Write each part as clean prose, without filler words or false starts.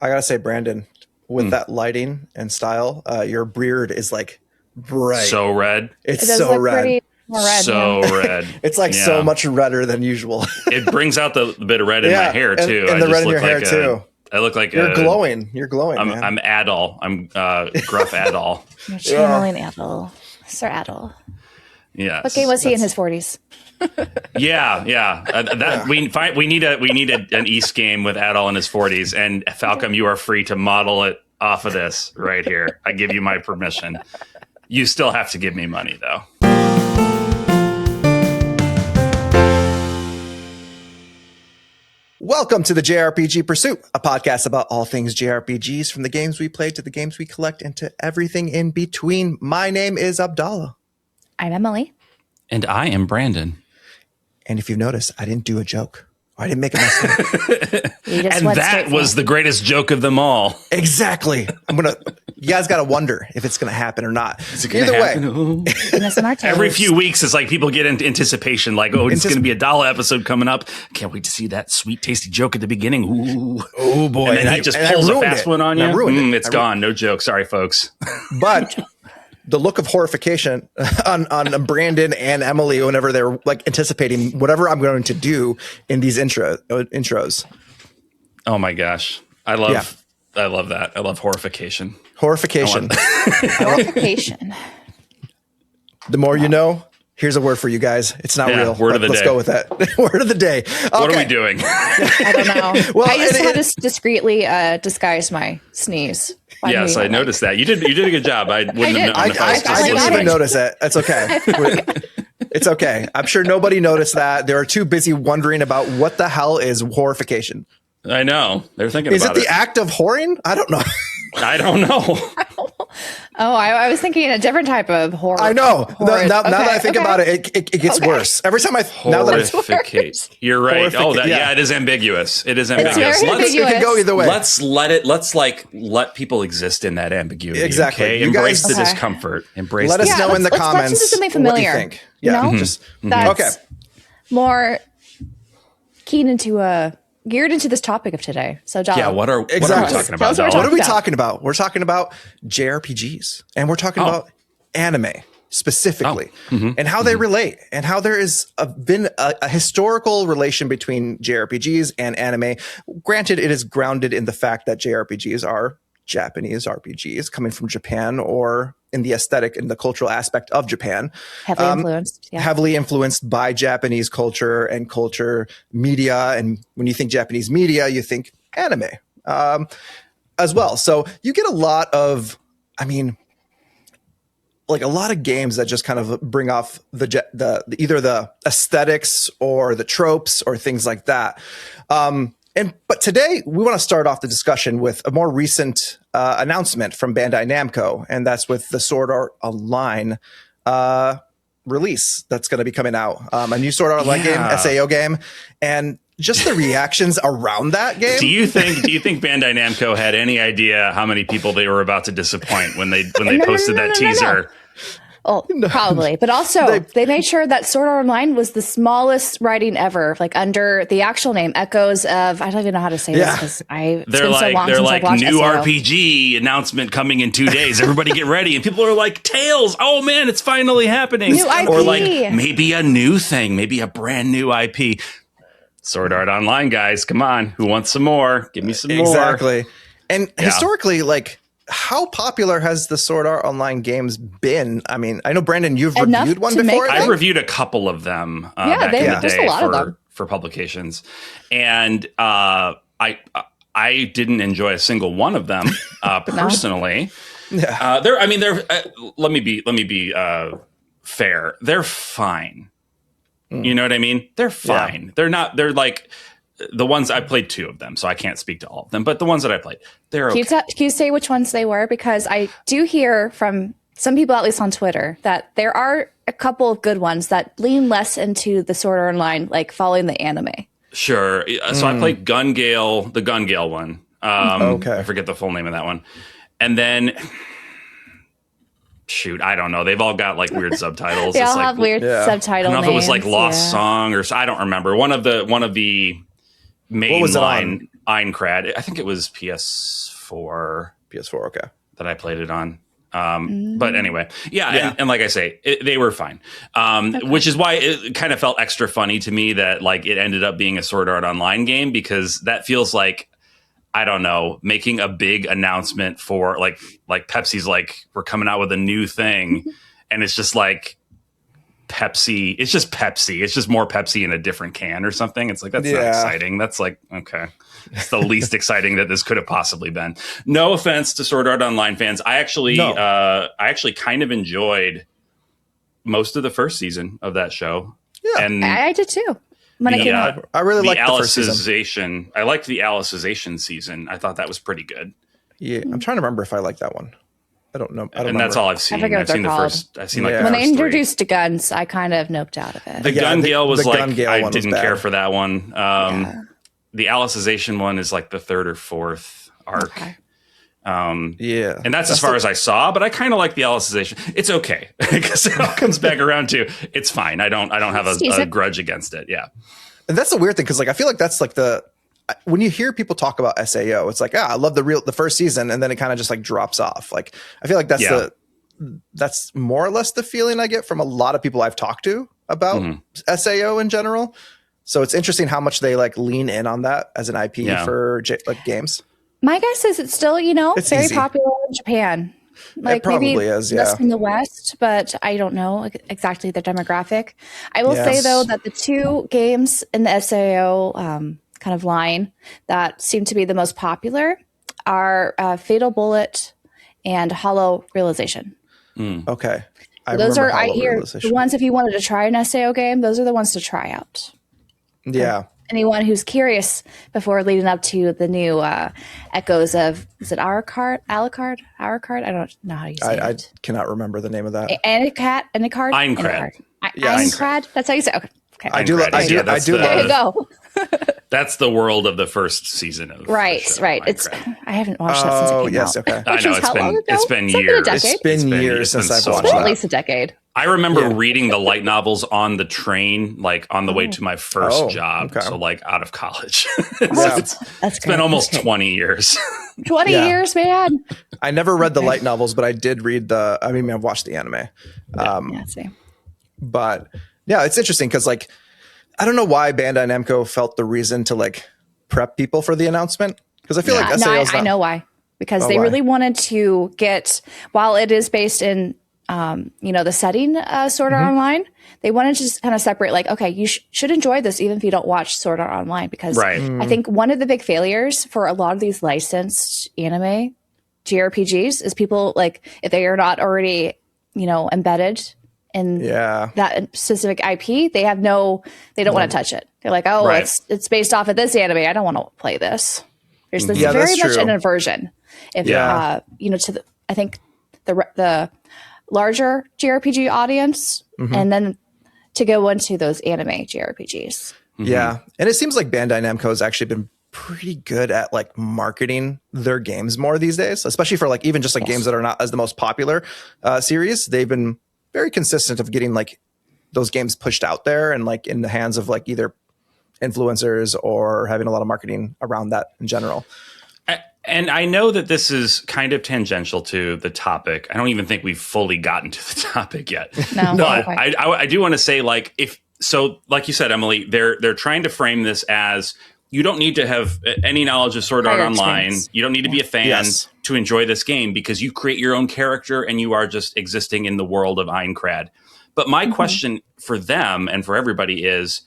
I gotta say, Brandon, with that lighting and style, your beard is like bright. So red. It's so red. Red. So red. It's like so much redder than usual. It brings out the bit of red in my hair too. And the red in your hair too. I look like you're glowing. You're glowing. I'm Adol. I'm gruff Adol. You're channeling Adol, Sir Adol. Yeah. What game was he in his 40s? That we need an East game with Adol in his 40s, and Falcom, you are free to model it off of this right here. I give you my permission. You still have to give me money though. Welcome to the JRPG Pursuit, a podcast about all things JRPGs, from the games we play to the games we collect and to everything in between. My name is Abdallah. I'm Emily. And I am Brandon. And if you've noticed, I didn't do a joke. I didn't make a mistake. And that was the greatest joke of them all. Exactly. You guys got to wonder if it's going to happen or not. Either way. Every few weeks, it's like people get into anticipation, like, oh, it's going to be a Dollar episode coming up. Can't wait to see that sweet, tasty joke at the beginning. Ooh. Oh, boy. And then he just pulls a fast one on you. It's gone. No joke. Sorry, folks. But the look of horrification on Brandon and Emily whenever they're like anticipating whatever I'm going to do in these intros. Oh my gosh. I love that. I love horrification. Horrification. Horrification. The more you know. Here's a word for you guys. It's not real. Word of the day. Let's go with that. Word of the day. Okay. What are we doing? I don't know. Well, I just had to discreetly disguise my sneeze. Yes, I noticed that. You did a good job. I wouldn't have known if I was I didn't even notice it. It's okay. It's okay. I'm sure nobody noticed that. They were too busy wondering about what the hell is horrification. I know. They're thinking about it. Is it the act of whoring? I don't know. I don't know. Oh, I was thinking a different type of horror. I know. Now that I think about it, it gets worse. Every time You're right. It is ambiguous. It is ambiguous. It can go either way. Let's let people exist in that ambiguity. Exactly. Okay? Embrace the discomfort. Embrace. Let us know in the comments. Let's do something familiar. What you think. Yeah. That's more geared into this topic of today. So, John, what are we talking about? What are we talking about? We're talking about JRPGs, and we're talking about anime specifically, and how they relate, and how there is been a historical relation between JRPGs and anime. Granted, it is grounded in the fact that JRPGs are Japanese RPGs coming from Japan, or in the aesthetic and the cultural aspect of Japan, heavily influenced by Japanese culture and culture media. And when you think Japanese media, you think anime as well. So you get a lot of, a lot of games that just kind of bring off the either the aesthetics or the tropes or things like that. But today we want to start off the discussion with a more recent announcement from Bandai Namco, and that's with the Sword Art Online release that's going to be coming out. A new Sword Art Online game, SAO game, and just the reactions around that game. Do you think Bandai Namco had any idea how many people they were about to disappoint when they posted that teaser? No. Well, probably, but also they made sure that Sword Art Online was the smallest writing ever, like under the actual name, Echoes of. I don't even know how to say this because they're like new SAO. RPG announcement coming in 2 days. Everybody get ready, and people are like, Tales! Oh man, it's finally happening! New IP. Or like maybe a new thing, maybe a brand new IP. Sword Art Online, guys, come on! Who wants some more? Give me some more. Exactly. And historically, how popular has the Sword Art Online games been? I know, Brandon, you've reviewed one before. I've reviewed a couple of them back in the day for publications. And I didn't enjoy a single one of them personally. Yeah. Let me be fair. They're fine. You know what I mean? They're fine. Yeah. They're like the ones I played, 2 of them, so I can't speak to all of them. But the ones that I played, they're okay. Can you say which ones they were? Because I do hear from some people, at least on Twitter, that there are a couple of good ones that lean less into the Sword Art Online, like following the anime. Sure. So I played the Gun Gale one. I forget the full name of that one. And then, shoot, I don't know. They've all got like weird subtitles. They all have weird subtitle names. I don't know if it was like Lost Song or I don't remember. One of the mainline Aincrad. I think it was PS4. PS4, okay. That I played it on. But anyway, and like I say, they were fine. Which is why it kind of felt extra funny to me that like it ended up being a Sword Art Online game, because that feels like, I don't know, making a big announcement for like Pepsi's like, we're coming out with a new thing, and it's just like Pepsi. It's just Pepsi. It's just more Pepsi in a different can or something. It's like, that's not exciting. That's like, okay. It's the least exciting that this could have possibly been. No offense to Sword Art Online fans. I actually kind of enjoyed most of the first season of that show. Yeah, and I did too. When it came out. I really liked the first season. I liked the Alicization season. I thought that was pretty good. Yeah, I'm trying to remember if I like that one. I don't know. And that's all I've seen. I've seen the first. I've seen like when they introduced the guns, I kind of noped out of it. The Gun Gale was like, I didn't care for that one. The Alicization one is like the third or fourth arc. Okay. And that's as far as I saw, but I kind of like the Alicization. It's okay because it all comes back around to it's fine. I don't have a grudge against it. Yeah. And that's the weird thing, because like I feel like that's like when you hear people talk about SAO, it's like, I love the first season, and then it kind of just like drops off. Like I feel like that's more or less the feeling I get from a lot of people I've talked to about SAO in general. So it's interesting how much they like lean in on that as an IP for like games. My guess is it's still, it's very popular in Japan. Like it probably maybe is, less in the West, but I don't know exactly the demographic. I will say though that the two games in the SAO kind of line that seem to be the most popular are Fatal Bullet and Hollow Realization. Okay. Those are, I hear, the ones if you wanted to try an SAO game, those are the ones to try out. Yeah. Anyone who's curious before leading up to the new echoes of, is it Alucard? I don't know how you say it. I cannot remember the name of that. Aincrad? Aincrad. That's how you say it. Okay. I do love There you go. That's the world of the first season of right. I haven't watched that since it came out. Okay. I know it's been years. It's been years since I've watched that. At least a decade. I remember reading the light novels on the train, like on the way to my first job. Okay. So like out of college. It's been almost 20 years. 20 years, man. I never read the light novels, but I did read I've watched the anime. Same. But yeah, it's interesting because like, I don't know why Bandai Namco felt the reason to like prep people for the announcement. Because I feel like SAO's I know why. Because they really wanted to get, while it is based in the setting Sword Art Online, they wanted to just kind of separate like, okay, you should enjoy this even if you don't watch Sword Art Online, because I think one of the big failures for a lot of these licensed anime JRPGs is people like, if they are not already embedded in that specific IP, they don't want to touch it. They're like, it's based off of this anime, I don't want to play this. There's this very much an aversion if I think the larger JRPG audience, and then to go into those anime JRPGs. Yeah. And it seems like Bandai Namco has actually been pretty good at like marketing their games more these days, especially for like even just like games that are not as the most popular series. They've been very consistent of getting like those games pushed out there and like in the hands of like either influencers or having a lot of marketing around that in general. And I know that this is kind of tangential to the topic. I don't even think we've fully gotten to the topic yet. No, but I do want to say, like, like you said, Emily, they're trying to frame this as you don't need to have any knowledge of Sword Art Online. You don't need to be a fan to enjoy this game, because you create your own character and you are just existing in the world of Aincrad. But my question for them and for everybody is,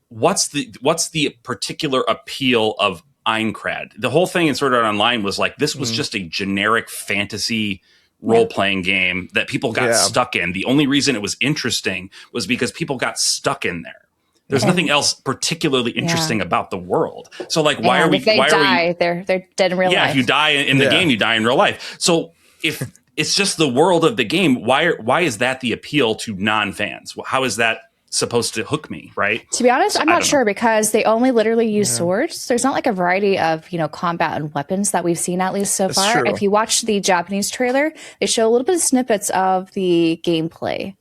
what's the particular appeal of Aincrad? The whole thing in Sword Art Online was like, this was just a generic fantasy role-playing game that people got stuck in. The only reason it was interesting was because people got stuck in there. There's nothing else particularly interesting about the world. So like, why are we? If they die, they're dead in real life. Yeah, if you die in the game, you die in real life. So if it's just the world of the game, why is that the appeal to non-fans? How is that supposed to hook me, right? To be honest, I'm not sure, because they only literally use swords. There's not like a variety of, combat and weapons that we've seen, at least so far. If you watch the Japanese trailer, they show a little bit of snippets of the gameplay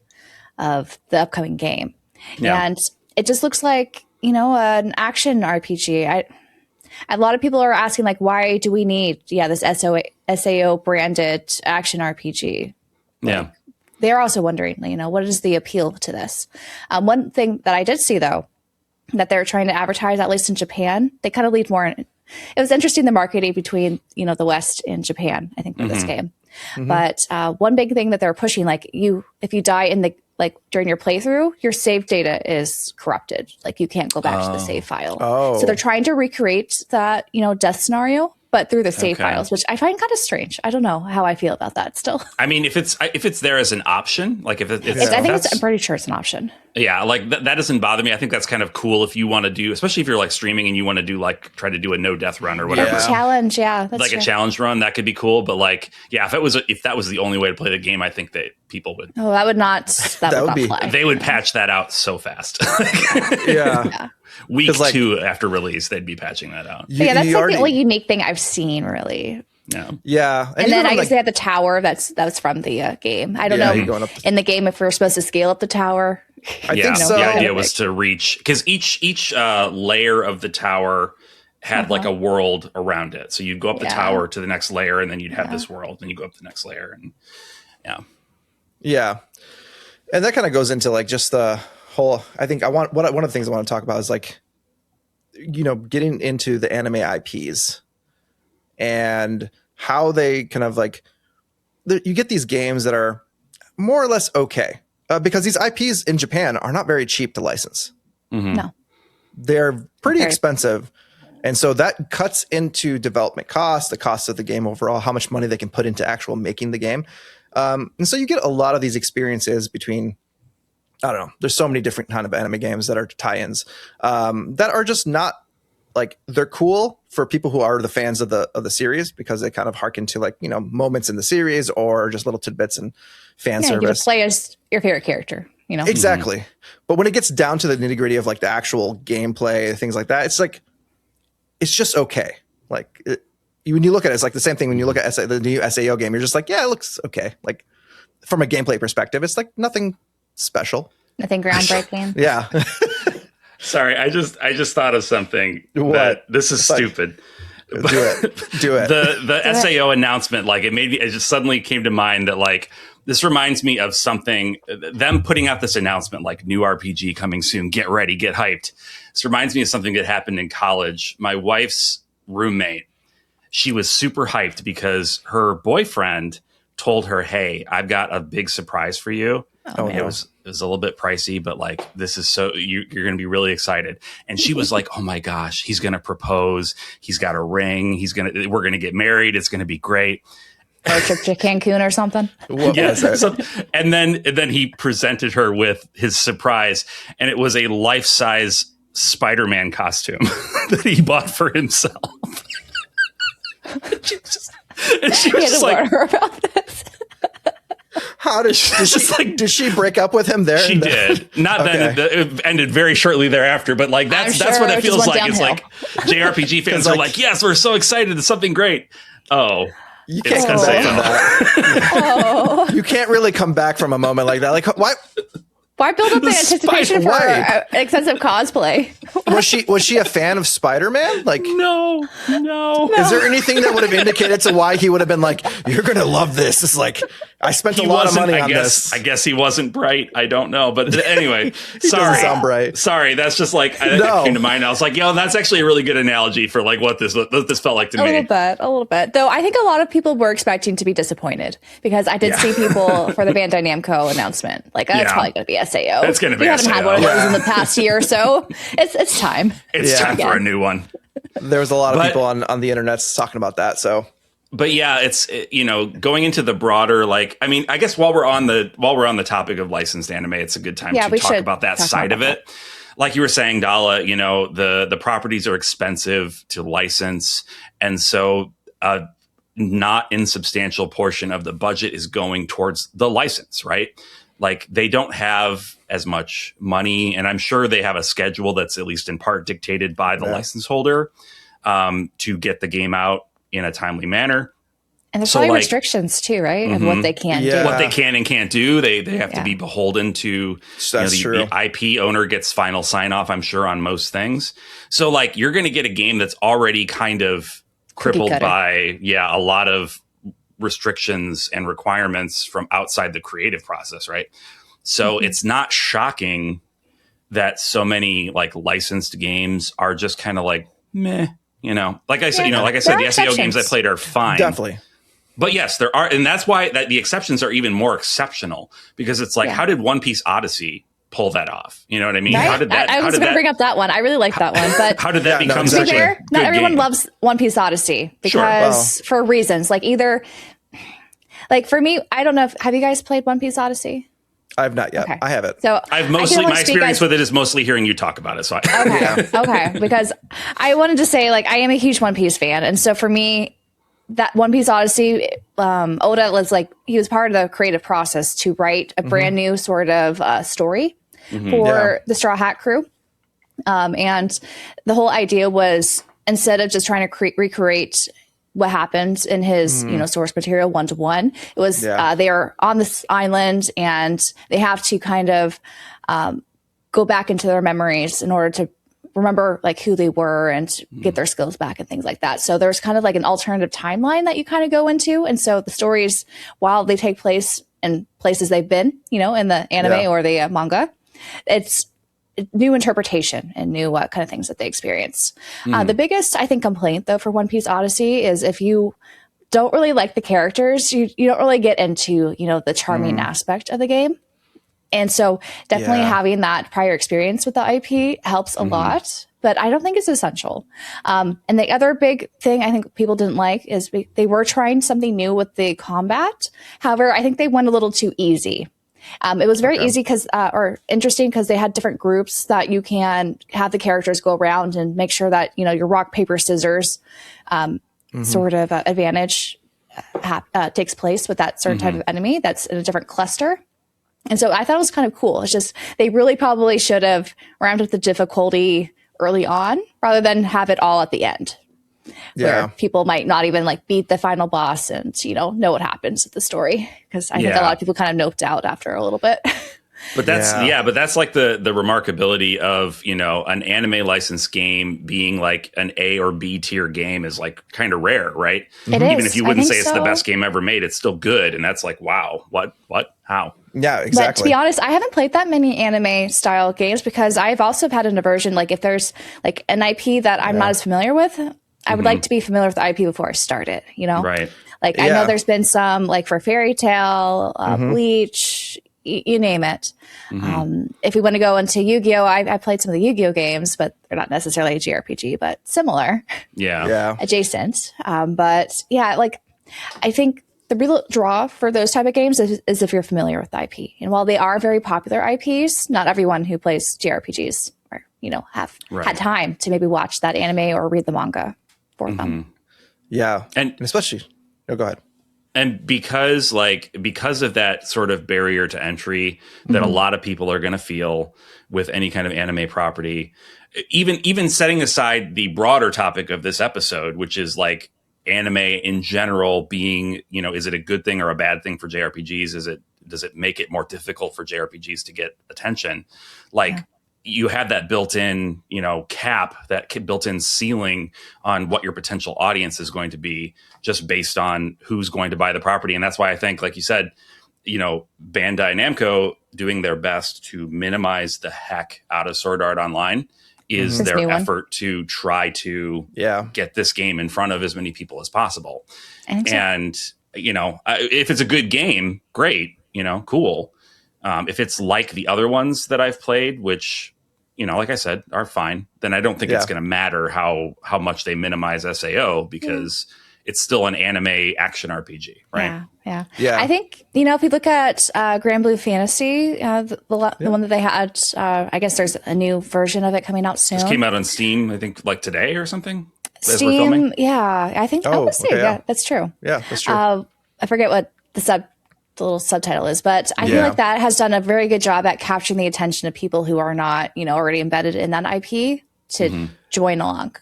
of the upcoming game. Yeah. And it just looks like, an action RPG. A lot of people are asking, like, why do we need, this SAO branded action RPG? Yeah. They're also wondering, what is the appeal to this? One thing that I did see, though, that they're trying to advertise, at least in Japan, they kind of lead more. It was interesting, the marketing between, the West and Japan, I think, for this game. But one big thing that they're pushing, like, if you die during your playthrough, your save data is corrupted. Like, you can't go back to the save file. So they're trying to recreate that, death scenario, but through the save files, which I find kind of strange. I don't know how I feel about that still. I mean, if it's there as an option, like I'm pretty sure it's an option. Yeah, like that doesn't bother me. I think that's kind of cool if you want to do, especially if you're like streaming and you want to do try to do a no death run or whatever. Like a challenge, that's like true. A challenge run, that could be cool. But like, if that was the only way to play the game, I think that people would. Oh, that would not fly. They would patch that out so fast. Yeah. Week 2 after release, they'd be patching that out. That's the only unique thing I've seen, really. Yeah. And then I guess they had the tower that's from the game. I don't know in the game if we're supposed to scale up the tower. I think so. The idea was to reach, because each layer of the tower had like a world around it. So you'd go up the tower to the next layer, and then you'd have this world, and you go up the next layer, and yeah. And that kind of goes into like just the whole. I think one of the things I want to talk about is like, getting into the anime IPs and how they kind of like, you get these games that are more or less okay. Because these IPs in Japan are not very cheap to license. No. They're pretty expensive. And so that cuts into development costs, the cost of the game overall, how much money they can put into actual making the game. And so you get a lot of these experiences between, I don't know, there's so many different kind of anime games that are tie-ins that are just not like, they're cool for people who are the fans of the series, because they kind of harken to like, moments in the series or just little tidbits and fan service. You play as your favorite character, Exactly. But when it gets down to the nitty gritty of like the actual gameplay, things like that, it's like, it's just okay. Like when you look at it, it's like the same thing when you look at the new SAO game, you're just like, yeah, it looks okay. Like from a gameplay perspective, it's like nothing special. Nothing groundbreaking. Yeah. Sorry, I just thought of something. What? This is stupid. Do it. The SAO announcement, like it just suddenly came to mind that like this reminds me of something, them putting out this announcement like new RPG coming soon, get ready, get hyped. This reminds me of something that happened in college. My wife's roommate, she was super hyped because her boyfriend told her, "Hey, I've got a big surprise for you." It was a little bit pricey, but like, this is so you're going to be really excited. And she was like, "Oh my gosh, he's going to propose. He's got a ring. We're going to get married. It's going to be great." Or a trip to Cancun or something. And then he presented her with his surprise, and it was a life-size Spider-Man costume that he bought for himself. and she was just like, her about this. How did she break up with him there? She did. Not then. It ended very shortly thereafter. But like that's what it feels like. It's like JRPG fans are like, yes, we're so excited. It's something great. Oh, you can't come back from that. You can't really come back from a moment like that. Like why? Why build up the anticipation for excessive cosplay? Was she a fan of Spider-Man? Like no. Is there anything that would have indicated to why he would have been like, "You're gonna love this"? It's like I spent a lot of money on this. I guess he wasn't bright. I don't know, but anyway, sorry. Doesn't sound bright. Sorry, that's just like that came to mind. I was like, "Yo, that's actually a really good analogy for like what this felt like to me." A little bit. Though I think a lot of people were expecting to be disappointed because I did see people for the Bandai Namco announcement like, "It's probably going to be SAO." It's going to be. We haven't had one of those in the past year or so. It's time. It's time for a new one. There was a lot of people on the internet talking about that. So, but yeah, it's going into the broader like. I mean, I guess while we're on the topic of licensed anime, it's a good time to talk about that side of it. Like you were saying, Dala, the properties are expensive to license, and so not insubstantial portion of the budget is going towards the license, right? Like they don't have as much money, and I'm sure they have a schedule that's at least in part dictated by the license holder to get the game out in a timely manner. And there's probably restrictions too, right? Of what they can do. What they can and can't do. They have to be beholden to the IP owner gets final sign off, I'm sure, on most things. So like you're going to get a game that's already kind of crippled by a lot of restrictions and requirements from outside the creative process, right? So it's not shocking that so many like licensed games are just kind of like meh, Like I said, the SAO games I played are fine. Definitely. But yes, there are, and that's why the exceptions are even more exceptional, because it's like, how did One Piece Odyssey pull that off? You know what I mean? Right? How did that? I was going to bring up that one. I really like that one, but how did that become such a good not everyone game? loves One Piece Odyssey because for reasons like either, like for me, I don't know. Have you guys played One Piece Odyssey? I have not yet. Okay. I haven't. So I've mostly my experience with it is mostly hearing you talk about it. So okay, because I wanted to say like I am a huge One Piece fan, and so for me, that One Piece Odyssey, Oda was like, he was part of the creative process to write a brand new sort of story for the Straw Hat crew. And the whole idea was, instead of just trying to recreate what happened in his, source material 1-to-1, it was, they are on this island and they have to kind of go back into their memories in order to remember like who they were and get their skills back and things like that. So there's kind of like an alternative timeline that you kind of go into. And so the stories, while they take place in places they've been, in the anime or the manga, it's new interpretation and new kind of things that they experience. The biggest, I think, complaint though for One Piece Odyssey is if you don't really like the characters, you don't really get into, the charming aspect of the game. And so definitely having that prior experience with the IP helps a lot, but I don't think it's essential. And the other big thing I think people didn't like is they were trying something new with the combat. However, I think they went a little too easy. It was very easy or interesting because they had different groups that you can have the characters go around and make sure that, your rock, paper, scissors sort of advantage takes place with that certain type of enemy that's in a different cluster. And so I thought it was kind of cool. It's just, they really probably should have ramped up the difficulty early on rather than have it all at the end. Where people might not even like beat the final boss and, know what happens with the story. Because I think a lot of people kind of noped out after a little bit. But that's like the remarkability of, an anime licensed game being like an A or B tier game is like kind of rare, right? It Even is. if you wouldn't say it's the best game ever made, it's still good. And that's like, wow, what, how? Yeah, exactly. But to be honest, I haven't played that many anime style games because I've also had an aversion. Like if there's like an IP that I'm not as familiar with, I would like to be familiar with the IP before I start it, Right. Like I know there's been some like for Fairy Tail, Bleach, you name it. If we want to go into Yu-Gi-Oh, I played some of the Yu-Gi-Oh games, but they're not necessarily a JRPG, but similar. Adjacent. But like I think the real draw for those type of games is if you're familiar with the IP. And while they are very popular IPs, not everyone who plays JRPGs or, have had time to maybe watch that anime or read the manga for them. Yeah. And especially, go ahead. And because of that sort of barrier to entry that a lot of people are going to feel with any kind of anime property, even setting aside the broader topic of this episode, which is like anime in general being, is it a good thing or a bad thing for JRPGs? Does it make it more difficult for JRPGs to get attention? You have that built-in, cap, that built-in ceiling on what your potential audience is going to be just based on who's going to buy the property. And that's why I think, like you said, Bandai Namco doing their best to minimize the heck out of Sword Art Online is their effort to try to get this game in front of as many people as possible. And, if it's a good game, great, cool. If it's like the other ones that I've played, which, like I said, are fine, then I don't think it's going to matter how much they minimize SAO because it's still an anime action RPG, right? Yeah. I think, if you look at Grand Blue Fantasy, the one that they had, I guess there's a new version of it coming out soon. Just came out on Steam, I think, like today or something. Steam, I think. That's true. Yeah, that's true. I forget what the little subtitle is, but I feel like that has done a very good job at capturing the attention of people who are not, already embedded in that IP to join along.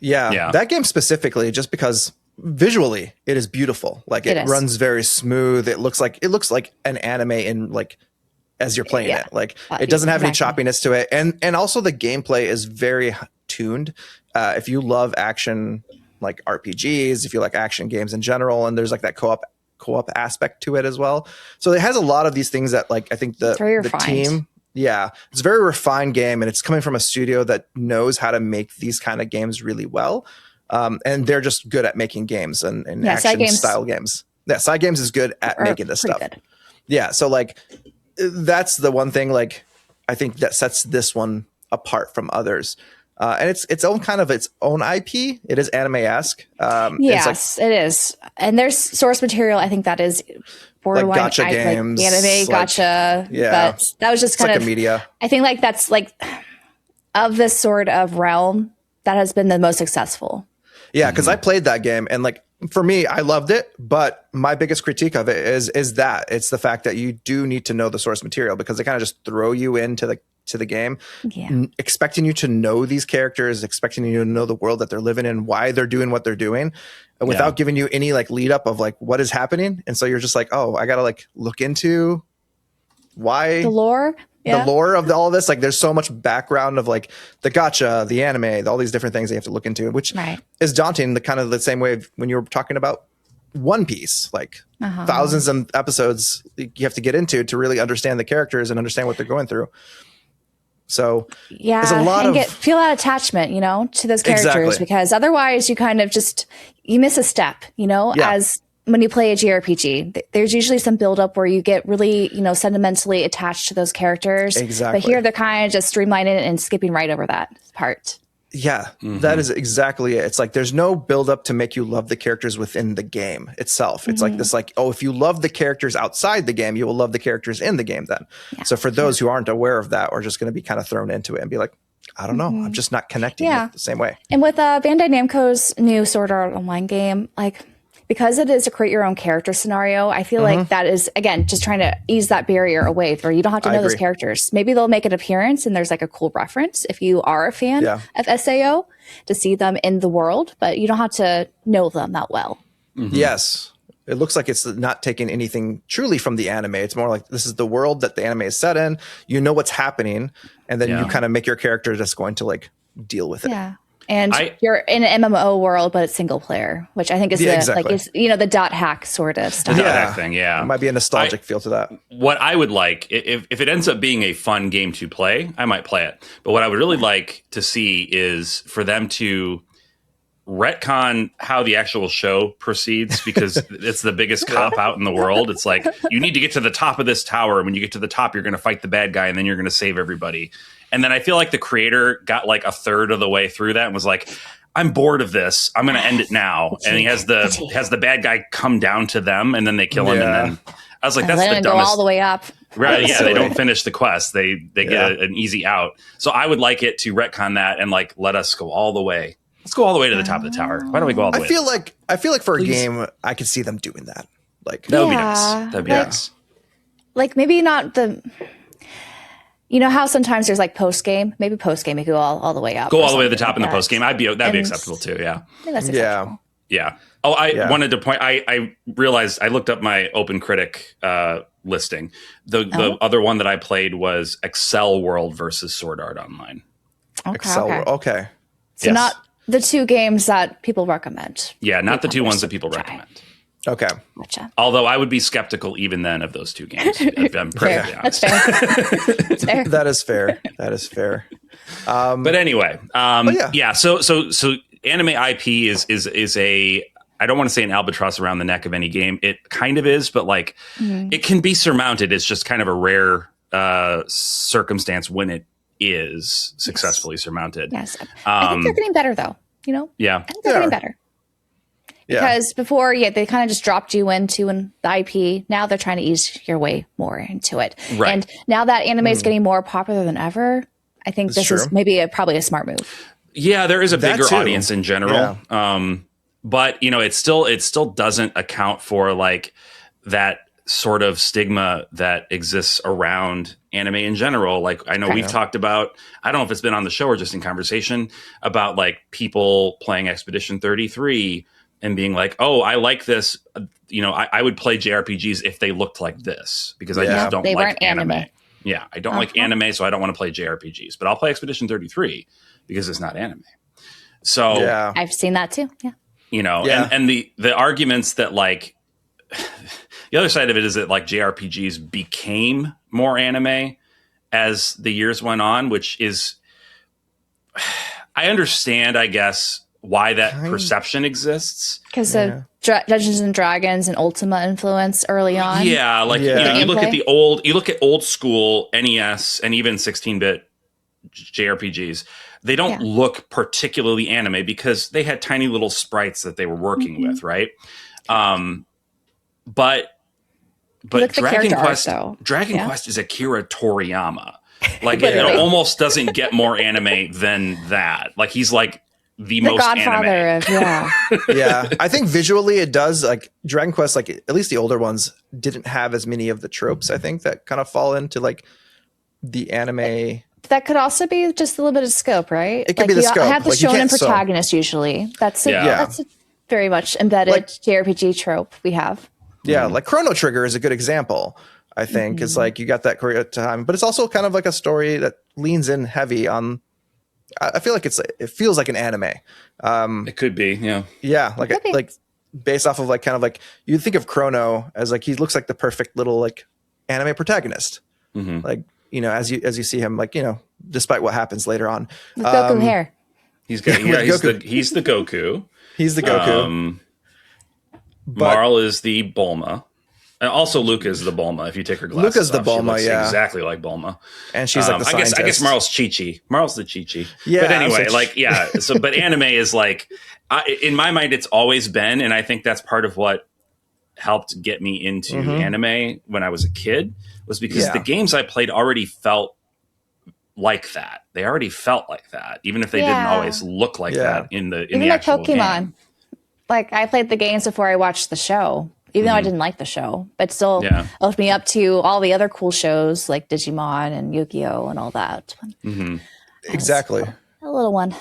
Yeah, that game specifically, just because visually it is beautiful. Like it runs very smooth. It looks like an anime in like as you're playing it. Like it doesn't have any choppiness to it. And also the gameplay is very tuned. If you love action like RPGs, if you like action games in general, and there's like that co-op aspect to it as well. So it has a lot of these things that like I think the team, it's a very refined game, and it's coming from a studio that knows how to make these kind of games really well. And they're just good at making games and action style games. Yeah, Side Games is good at making this stuff. Good. Yeah, so like that's the one thing like I think that sets this one apart from others. And it's its own kind of its own IP. It is anime-esque. Yes, it is. And there's source material. I think that is borderline like gacha games, like anime, gacha. Yeah, but that was just kind of media. I think like that's like of this sort of realm that has been the most successful. Yeah, because I played that game and like for me, I loved it. But my biggest critique of it is that it's the fact that you do need to know the source material because they kind of just throw you into the game, expecting you to know these characters, expecting you to know the world that they're living in, why they're doing what they're doing, without giving you any like lead up of like what is happening. And so you're just like, oh, I gotta like look into why the lore of all of this. Like there's so much background of like the gacha, the anime, all these different things that you have to look into, which is daunting. The kind of the same way when you were talking about One Piece, like thousands of episodes you have to get into to really understand the characters and understand what they're going through. So there's a lot feel that attachment, you know, to those characters because otherwise you kind of just you miss a step, you know, as when you play a JRPG. There's usually some buildup where you get really, you know, sentimentally attached to those characters. Exactly. But here they're kind of just streamlining it and skipping right over that part. Yeah, that is exactly it. It's like there's no buildup to make you love the characters within the game itself. It's like this, like, oh, if you love the characters outside the game, you will love the characters in the game then. Yeah. So for those who aren't aware of that or just going to be kind of thrown into it and be like, I don't know, I'm just not connecting with the same way. And with Bandai Namco's new Sword Art Online game, like, because it is a create your own character scenario, I feel like that is, again, just trying to ease that barrier away where you don't have to know those characters. Maybe they'll make an appearance and there's like a cool reference if you are a fan of SAO to see them in the world, but you don't have to know them that well. Yes. It looks like it's not taking anything truly from the anime. It's more like this is the world that the anime is set in. You know what's happening, and then you kind of make your character just going to like deal with it. Yeah. And you're in an MMO world, but it's single player, which I think is is you know, the dot hack sort of stuff. The dot hack thing, There might be a nostalgic feel to that. What I would like, if it ends up being a fun game to play, I might play it. But what I would really like to see is for them to retcon how the actual show proceeds, because it's the biggest cop out in the world. It's like, you need to get to the top of this tower. When you get to the top, you're going to fight the bad guy, and then you're going to save everybody. And then I feel like the creator got like a third of the way through that and was like, I'm bored of this. I'm going to end it now. And he has the bad guy come down to them, and then they kill him. And then I was like, that's the dumbest. Go all the way up. Right. Yeah. They don't finish the quest. They get an easy out. So I would like it to retcon that and like, let us go all the way. Let's go all the way to the top of the tower. Why don't we go all the way? I feel like for a game, I could see them doing that. Like that would be nice. That'd be nice. Like maybe not the. You know how sometimes there's like post game. Maybe post game you go all the way up. Go all the way to the top in the post game. That'd be acceptable too. Yeah. I think that's acceptable. Yeah. Oh, I wanted to point. I realized I looked up my Open Critic listing. The other one that I played was Excel World versus Sword Art Online. Okay. So not the two games that people recommend. Yeah, not the two ones that people recommend. Okay. Gotcha. Although I would be skeptical even then of those two games. If I'm perfectly honest. That's fair. That is fair. That is fair. But anyway, So anime IP is a, I don't want to say an albatross around the neck of any game. It kind of is, but like it can be surmounted. It's just kind of a rare circumstance when it is successfully surmounted. Yes. I think they're getting better though. You know? Yeah. I think they're getting better. Because before, they kind of just dropped you into the IP. Now they're trying to ease your way more into it. Right. And now that anime is getting more popular than ever, I think this is maybe probably a smart move. Yeah, there is a bigger audience in general. Yeah. But, you know, it still doesn't account for like that sort of stigma that exists around anime in general. Like I know we've talked about, I don't know if it's been on the show or just in conversation about like people playing Expedition 33, and being like, oh, I like this. I would play JRPGs if they looked like this, because I just don't like anime. Yeah, I don't like anime, so I don't want to play JRPGs. But I'll play Expedition 33 because it's not anime. So I've seen that too. Yeah. And the arguments that like the other side of it is that like JRPGs became more anime as the years went on, which is, I understand, I guess, why that perception exists. Because of Dungeons and Dragons and Ultima influence early on. Yeah, like you look at old school NES and even 16-bit JRPGs. They don't look particularly anime because they had tiny little sprites that they were working with, right? But Dragon Quest is Akira Toriyama. Like it almost doesn't get more anime than that. Like he's like the most godfather anime. Yeah. I think visually it does. Like Dragon Quest, like at least the older ones didn't have as many of the tropes, I think, that kind of fall into like the anime. That could also be just a little bit of scope, right? It could be the scope. Have the shonen protagonist usually. That's a very much embedded JRPG trope we have. Yeah, like Chrono Trigger is a good example, I think. It's like you got that time, but it's also kind of like a story that leans in heavy on, I feel like it feels like an anime. It could be, yeah. Yeah, like based off of like kind of like you think of Chrono as like he looks like the perfect little like anime protagonist. Like, as you see him, like, despite what happens later on. With Goku hair. He's the Goku. He's the Goku. Marl is the Bulma. And also Luca is the Bulma, if you take her glasses Luca's the off. Bulma, She looks exactly like Bulma. And she's like the scientist. I guess Marl's Chi-Chi. Marl's the Chi-Chi. Yeah. But anyway, but anime is like, in my mind, it's always been, and I think that's part of what helped get me into anime when I was a kid, was because the games I played already felt like that. They already felt like that, even if they didn't always look like that in the actual Pokemon. Game. Like I played the games before I watched the show, even though I didn't like the show, but still opened me up to all the other cool shows like Digimon and Yu-Gi-Oh and all that. Exactly. A little one.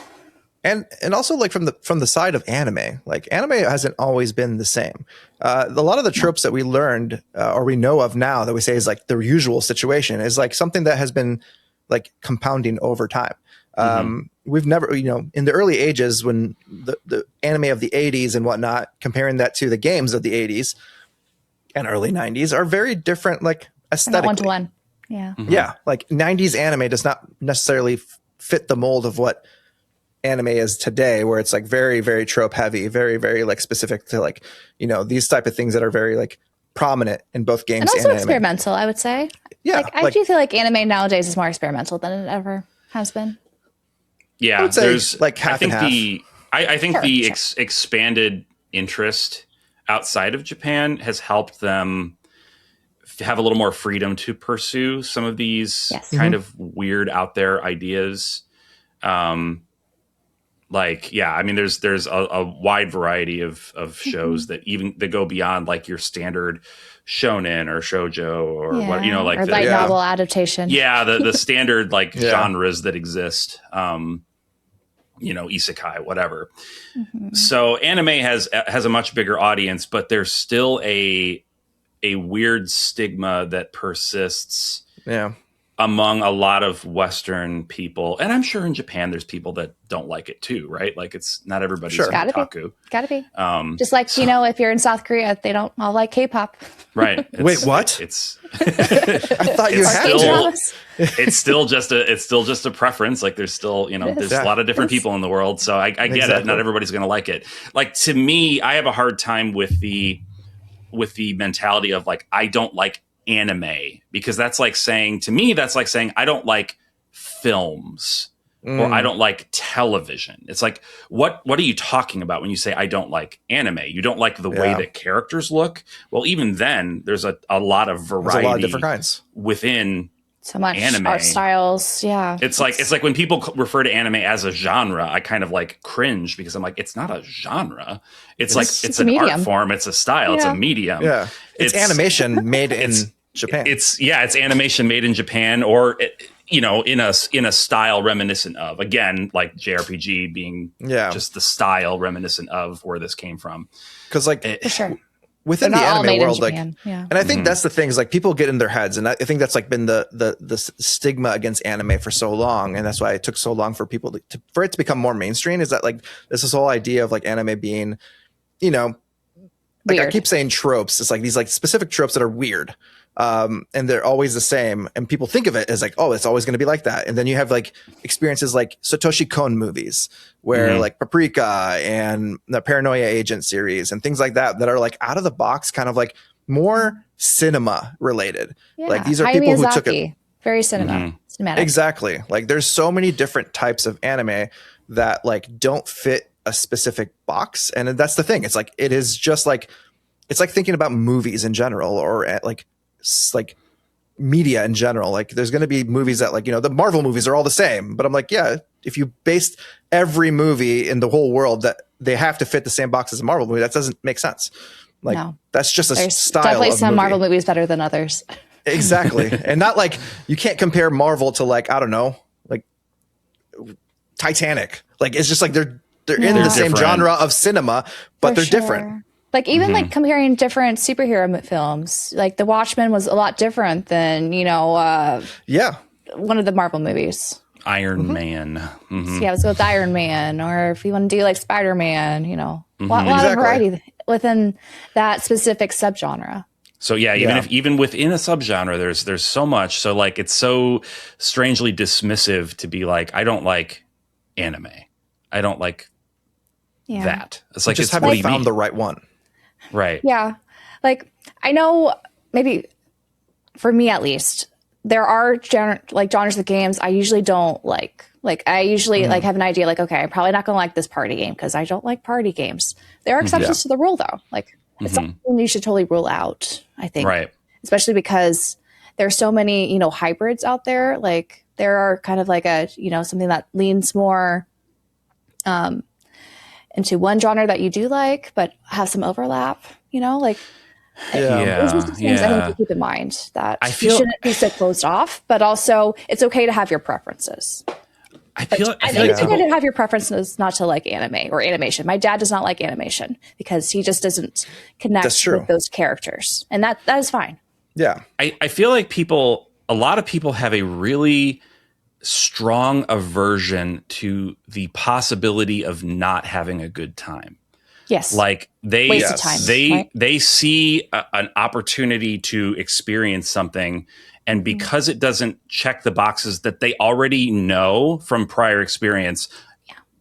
And also like from the side of anime, like anime hasn't always been the same. A lot of the tropes that we learned or we know of now that we say is like the usual situation is like something that has been like compounding over time. We've never, in the early ages when the anime of the 80s and whatnot, comparing that to the games of the 80s and early 90s are very different, like aesthetically. One-to-one. Yeah. Yeah. Like 90s anime does not necessarily fit the mold of what anime is today, where it's like very, very trope heavy, very, very like specific to like, these type of things that are very like prominent in both games and also anime. Experimental, I would say. Yeah. I do feel like anime nowadays is more experimental than it ever has been. Yeah, there's like half and half. I think the expanded interest outside of Japan has helped them have a little more freedom to pursue some of these kind of weird out there ideas. There's a wide variety of shows that go beyond like your standard shonen or shoujo or what or light novel adaptation. Yeah, the standard like genres that exist. Isekai, whatever. So anime has a much bigger audience, but there's still a weird stigma that persists among a lot of Western people. And I'm sure in Japan there's people that don't like it too, right? Like it's not everybody's otaku. Gotta be. Just like, if you're in South Korea, they don't all like K-pop. Right. Wait, what? It's I thought you had it's still just a preference. Like there's still, there's a lot of different people in the world. So I get it. Not everybody's going to like it. Like to me, I have a hard time with the mentality of like, I don't like anime, because that's like saying I don't like films or I don't like television. It's like, what are you talking about when you say I don't like anime? You don't like the way that characters look? Well, even then there's a lot of variety. There's a lot of different kinds So within much anime. art styles. Yeah. It's like when people refer to anime as a genre, I kind of like cringe, because I'm like, it's not a genre. It's an medium. art form. It's a style. It's a medium. Yeah. It's animation made in Japan. It's animation made in Japan, or you know, in a style reminiscent of, again, like JRPG being just the style reminiscent of where this came from. Because like For sure. within the anime world, like, and I think that's the thing is like people get in their heads, and I think that's like been the stigma against anime for so long, and that's why it took so long for people for it to become more mainstream. Is that like this whole idea of like anime being, you know, like weird. I keep saying tropes. It's like these like specific tropes that are weird. And they're always the same, and people think of it as like, oh, it's always going to be like that. And then you have like experiences like Satoshi Kon movies, where like Paprika and the Paranoia Agent series and things like that are like out of the box, kind of like more cinema related. Like these are Hayao people who Miyazaki, took it very cinematic. Exactly. Like there's so many different types of anime that like don't fit a specific box, and that's the thing. It's like it is just like it's like thinking about movies in general, or like media in general. Like there's going to be movies that like, you know, the Marvel movies are all the same, but I'm like, yeah, if you based every movie in the whole world that they have to fit the same box as a Marvel movie, that doesn't make sense. Like that's just There's style definitely of some movie. Marvel movies better than others. Exactly. And not like you can't compare Marvel to like, I don't know, like Titanic. Like it's just like they're in the same genre of cinema, but they're different. Like even like comparing different superhero films, like The Watchmen was a lot different than, you know, one of the Marvel movies. Iron Man. So let's go with Iron Man, or if you want to do like Spider-Man, you know, a lot of variety within that specific subgenre. So even within a subgenre, there's so much. So like it's so strangely dismissive to be like, I don't like anime. I don't like that. It's like just haven't found the right one. Right. Yeah. Like I know maybe for me at least, there are genres of games I usually don't like. Like I usually like have an idea like, okay, I'm probably not going to like this party game because I don't like party games. There are exceptions to the rule though. Like it's something you should totally rule out, I think. Right. Especially because there's so many, you know, hybrids out there. Like there are kind of like a, you know, something that leans more into one genre that you do like, but have some overlap, you know, like those are things I think to keep in mind that you shouldn't be so closed off, but also it's okay to have your preferences. I feel like it's okay to have your preferences not to like anime or animation. My dad does not like animation because he just doesn't connect with those characters, and that is fine. Yeah. I feel like a lot of people have a really strong aversion to the possibility of not having a good time. Yes. Like they waste of time, they see an opportunity to experience something, and because it doesn't check the boxes that they already know from prior experience,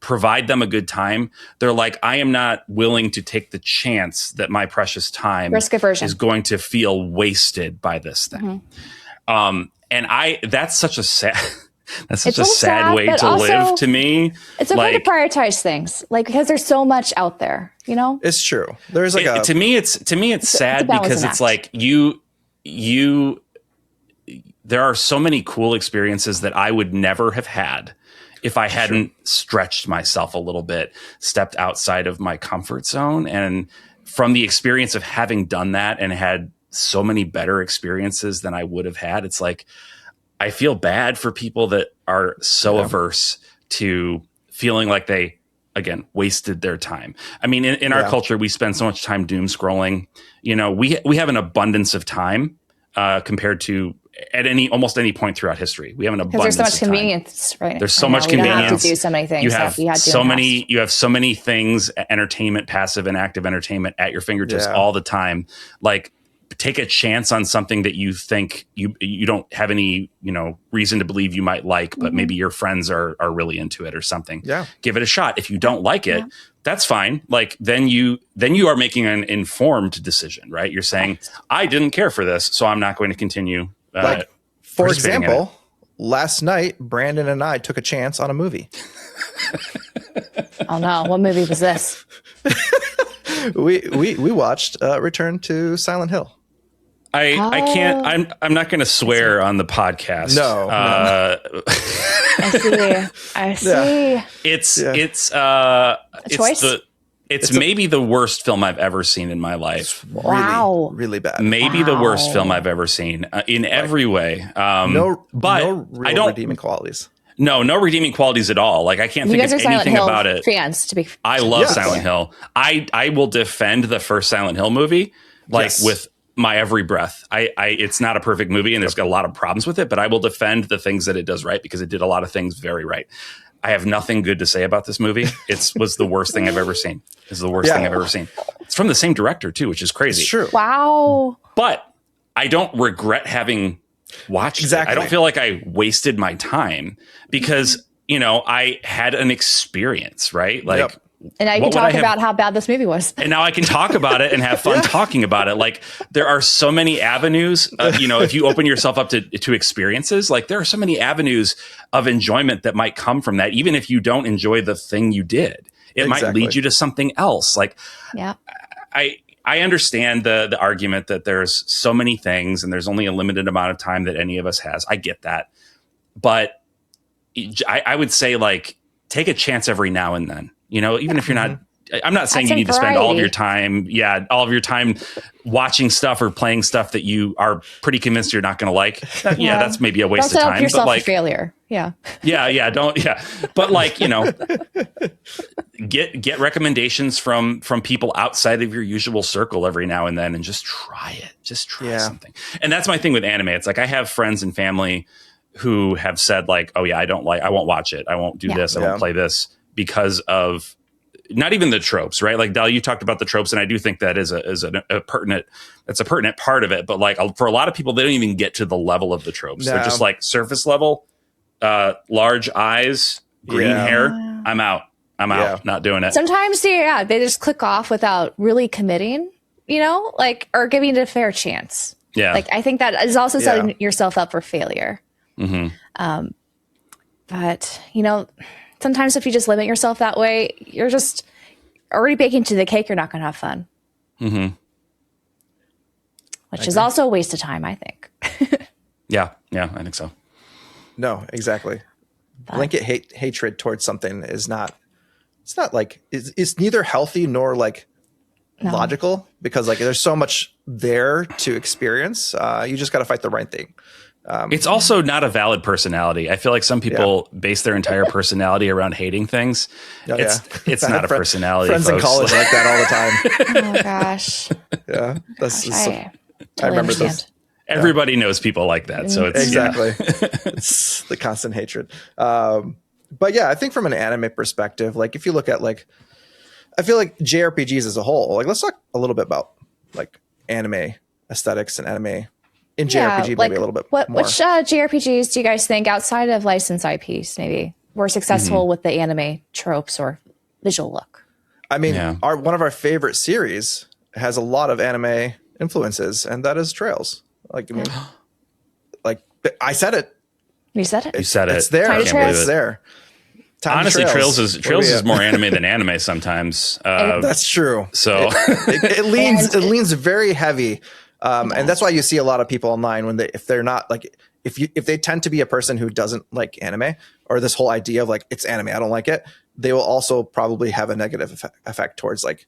provide them a good time, they're like, I am not willing to take the chance that my precious time is going to feel wasted by this thing. And that's such a sad sad way to live to me. It's okay to prioritize things, like because there's so much out there, you know. It's true. There's like to me it's sad because it's like you there are so many cool experiences that I would never have had if I hadn't stretched myself a little bit, stepped outside of my comfort zone. And from the experience of having done that and had so many better experiences than I would have had, it's like, I feel bad for people that are so averse to feeling like they, again, wasted their time. I mean, in our culture, we spend so much time doom scrolling. You know, we have an abundance of time compared to at almost any point throughout history. We have an abundance. There's so much convenience, right? There's so much convenience. You have to do so many things. You have so many things, entertainment, passive and active entertainment at your fingertips all the time. Like, take a chance on something that you think you don't have any, you know, reason to believe you might like, but maybe your friends are really into it or something. Yeah. Give it a shot. If you don't like it, that's fine. Like then you are making an informed decision, right? You're saying, I didn't care for this, so I'm not going to continue. Like, for example, last night, Brandon and I took a chance on a movie. Oh no. What movie was this? We watched Return to Silent Hill. I can't. I'm not going to swear on the podcast. No. I see. It's a choice. It's maybe the worst film I've ever seen in my life. Wow. Really bad. Maybe the worst film I've ever seen in every way. But no I don't redeeming qualities. No redeeming qualities at all. Like I can't think of anything about it. Fans, to be I love Silent Hill. I will defend the first Silent Hill movie with my every breath. It's not a perfect movie and there's got a lot of problems with it, but I will defend the things that it does right because it did a lot of things very right. I have nothing good to say about this movie. It was the worst thing I've ever seen. It's the worst thing I've ever seen. It's from the same director too, which is crazy. It's true. Wow. But I don't regret having watched it. I don't feel like I wasted my time because, I had an experience, right? Like, and now you can talk about how bad this movie was. And now I can talk about it and have fun talking about it. Like there are so many avenues, if you open yourself up to experiences, like there are so many avenues of enjoyment that might come from that. Even if you don't enjoy the thing you did, it might lead you to something else. Like, I understand the argument that there's so many things and there's only a limited amount of time that any of us has. I get that. But I would say like, take a chance every now and then. Even if you're not, I'm not saying you need to spend all of your time, watching stuff or playing stuff that you are pretty convinced you're not going to like. That's maybe a waste of time. Yourself but like failure. Yeah. But like, get recommendations from people outside of your usual circle every now and then and just try it. Just try something. And that's my thing with anime. It's like I have friends and family who have said like, oh yeah, I won't watch it. I won't do this. I won't play this. Because of not even the tropes, right? Like Del, you talked about the tropes, and I do think that is a pertinent part of it. But like for a lot of people, they don't even get to the level of the tropes. No. They're just like surface level, large eyes, green hair. I'm out. Not doing it. Sometimes, they just click off without really committing, or giving it a fair chance. Yeah. Like I think that is also setting yourself up for failure. Mm-hmm. But sometimes if you just limit yourself that way, you're just already baking to the cake. You're not going to have fun. Mm-hmm. Which is also a waste of time, I think. Yeah, I think so. No, exactly. Blanket hatred towards something is not. It's not like it's neither healthy nor like logical because like there's so much there to experience. You just got to fight the right thing. It's also not a valid personality. I feel like some people base their entire personality around hating things. It's not a personality. Friends in college like that all the time. Oh my gosh. Yeah, I remember those. Everybody knows people like that, so it's exactly it's the constant hatred. But yeah, I think from an anime perspective, like if you look at like, I feel like JRPGs as a whole. Like let's talk a little bit about like anime aesthetics and anime. In JRPG, maybe a little bit more. Which JRPGs do you guys think, outside of licensed IPs, maybe were successful with the anime tropes or visual look? I mean, one of our favorite series has a lot of anime influences, and that is Trails. Like, I mean, like I said it. You said it. You said it. It's there. It's there. Honestly, Trails is more anime than anime sometimes. That's true. So it leans very heavy. And that's why you see a lot of people online when if they're not like, if they tend to be a person who doesn't like anime or this whole idea of like, it's anime, I don't like it. They will also probably have a negative effect towards like,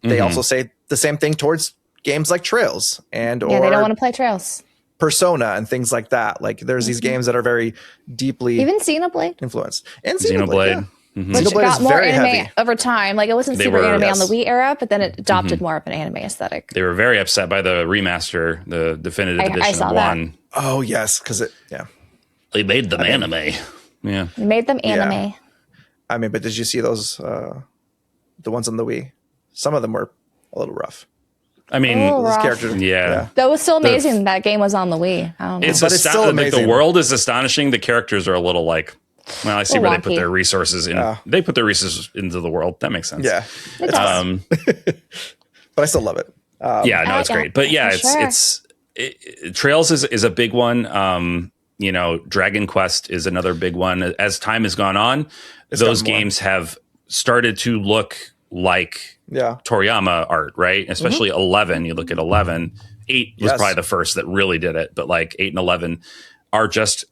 they also say the same thing towards games like Trails or they don't want to play Trails. Persona and things like that. Like there's these games that are very deeply even Xenoblade influenced and Xenoblade. Which got more anime over time. Like it wasn't super anime on the Wii era, but then it adopted more of an anime aesthetic. They were very upset by the remaster, the definitive edition of 1. Oh yes, because they made them anime. Yeah, they made them anime. Yeah. I mean, but did you see those the ones on the Wii? Some of them were a little rough. I mean, those characters. Yeah, that was still amazing. That game was on the Wii. I don't know. It's still amazing. Like, the world is astonishing. The characters are a little like. Well, I see where they put their resources in. They put their resources into the world. That makes sense. Yeah. But I still love it. It's great. But yeah, Trails is a big one. Dragon Quest is another big one. As time has gone on, those games have started to look like Toriyama art, right? Especially 11. You look at 11. 8 was probably the first that really did it. But like 8 and 11 are just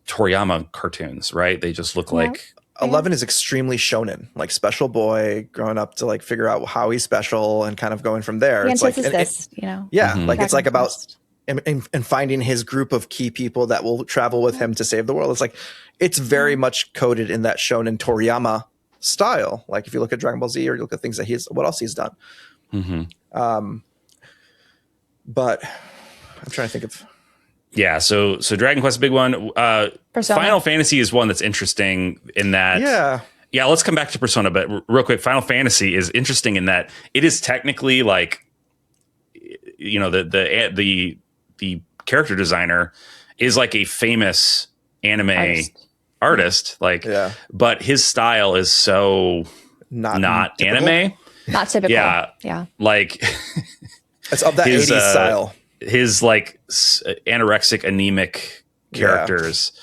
Toriyama cartoons, right? They just look like 11 is extremely shonen, like special boy growing up to like figure out how he's special and kind of going from there. It's like, like it's like about and finding his group of key people that will travel with him to save the world. It's like, it's very much coded in that shonen Toriyama style. Like if you look at Dragon Ball Z or you look at things that what else he's done. But I'm trying to think of. Yeah, so Dragon Quest is a big one. Final Fantasy is one that's interesting in that. Yeah. Let's come back to Persona, but real quick, Final Fantasy is interesting in that it is technically like, you know, the character designer is like a famous anime artist, like, but his style is so not anime, not typical. Yeah, like it's of that 80s style. His like anorexic, anemic characters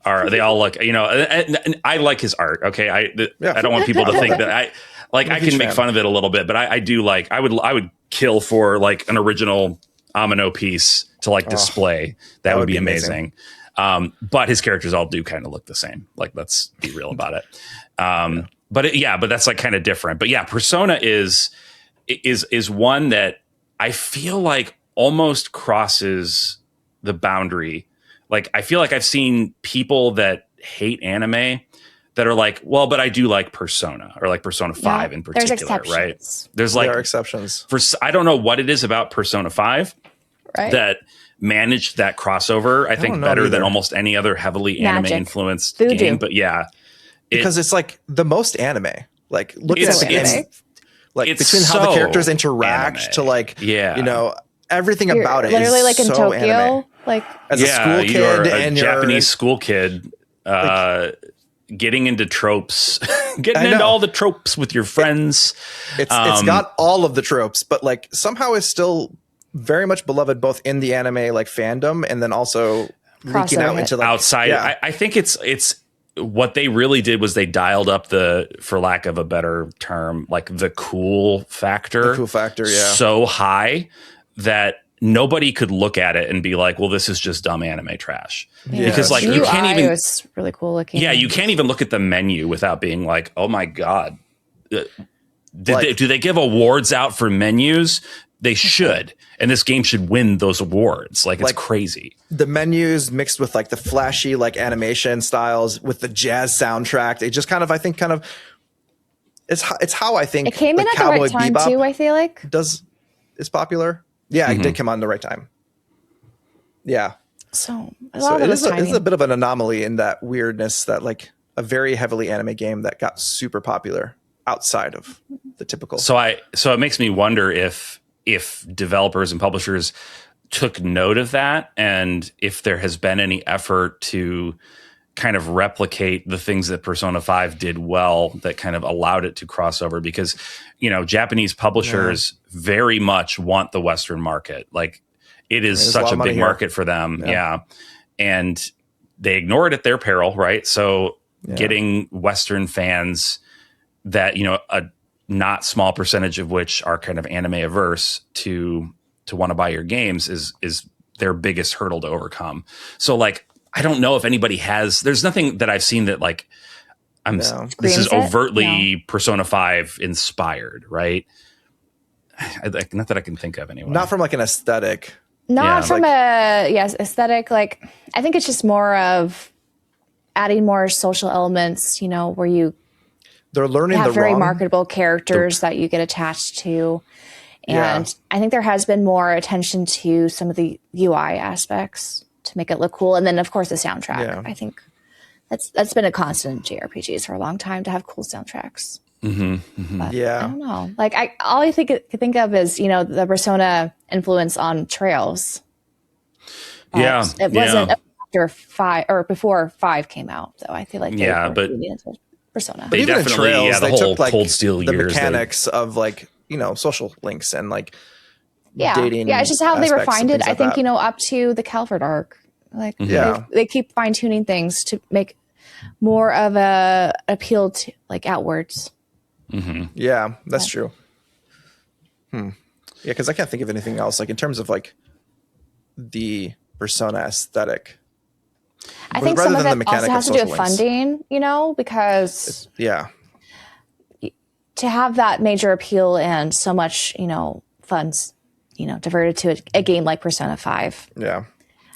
they all look, you know, and I like his art. Okay. I don't want people to think that I can make fun of it a little bit, but I do like, I would kill for like an original Amino piece to like display. That would be amazing. But his characters all do kind of look the same. Like, let's be real about it. But that's like kind of different. But yeah, Persona is one that I feel like almost crosses the boundary. Like, I feel like I've seen people that hate anime that are like, well, but I do like Persona, or like Persona 5 in particular, right? There are exceptions. I don't know what it is about Persona 5 that managed that crossover, I think, better than almost any other heavily anime-influenced game. But yeah. Because it's like the most anime. Like, looking at the game, like between how the characters interact to like, you know, everything about it literally is like in so Tokyo, anime. like as a school kid, you're and Japanese school kid, getting into tropes, getting into all the tropes with your friends. It's got all of the tropes, but like somehow is still very much beloved both in the anime like fandom and then also leaking out into like outside. I think it's what they really did was they dialed up for lack of a better term, like the cool factor. So high that nobody could look at it and be like, well, this is just dumb anime trash. Because like you can't even, it's really cool looking. Yeah, you can't even look at the menu without being like, oh my God. Do they give awards out for menus? They should. And this game should win those awards. Like, it's crazy. The menus mixed with like the flashy like animation styles with the jazz soundtrack. They just kind of, I think, it's how I think it came in at the right time too, I feel like. Is popular. Yeah, it did come on the right time. Yeah. So it is a bit of an anomaly in that weirdness that like a very heavily anime game that got super popular outside of the typical. So it makes me wonder if developers and publishers took note of that, and if there has been any effort to kind of replicate the things that Persona 5 did well that kind of allowed it to cross over, because, you know, Japanese publishers very much want the Western market. Like, it is such a big market for them. Yeah. And they ignore it at their peril, right? So getting Western fans that, you know, a not small percentage of which are kind of anime averse to want to buy your games is their biggest hurdle to overcome. So like, I don't know if anybody there's nothing that I've seen that like, this is overtly Persona 5 inspired, right? Not that I can think of anyway. Not from like an aesthetic. Not from aesthetic. Like, I think it's just more of adding more social elements, you know, where they're learning have very marketable characters that you get attached to. And I think there has been more attention to some of the UI aspects to make it look cool. And then, of course, the soundtrack. Yeah. I think that's been a constant in JRPGs for a long time, to have cool soundtracks. But I don't know. Like, all I could think of is, you know, the Persona influence on Trails. But it wasn't after 5 or before 5 came out, though. I feel like but Persona. They definitely, Trails, the they whole took like Cold Steel the years, mechanics of like, you know, social links and like dating. Yeah, it's just how they refined it. I think, that. You know, up to the Calvert arc. Like, they keep fine tuning things to make more of a appeal to like outwards. Yeah, that's true. Yeah, because I can't think of anything else like in terms of like the Persona aesthetic. I think some of it also has to do with funding, because to have that major appeal and so much, funds, diverted to a game like Persona 5. Yeah.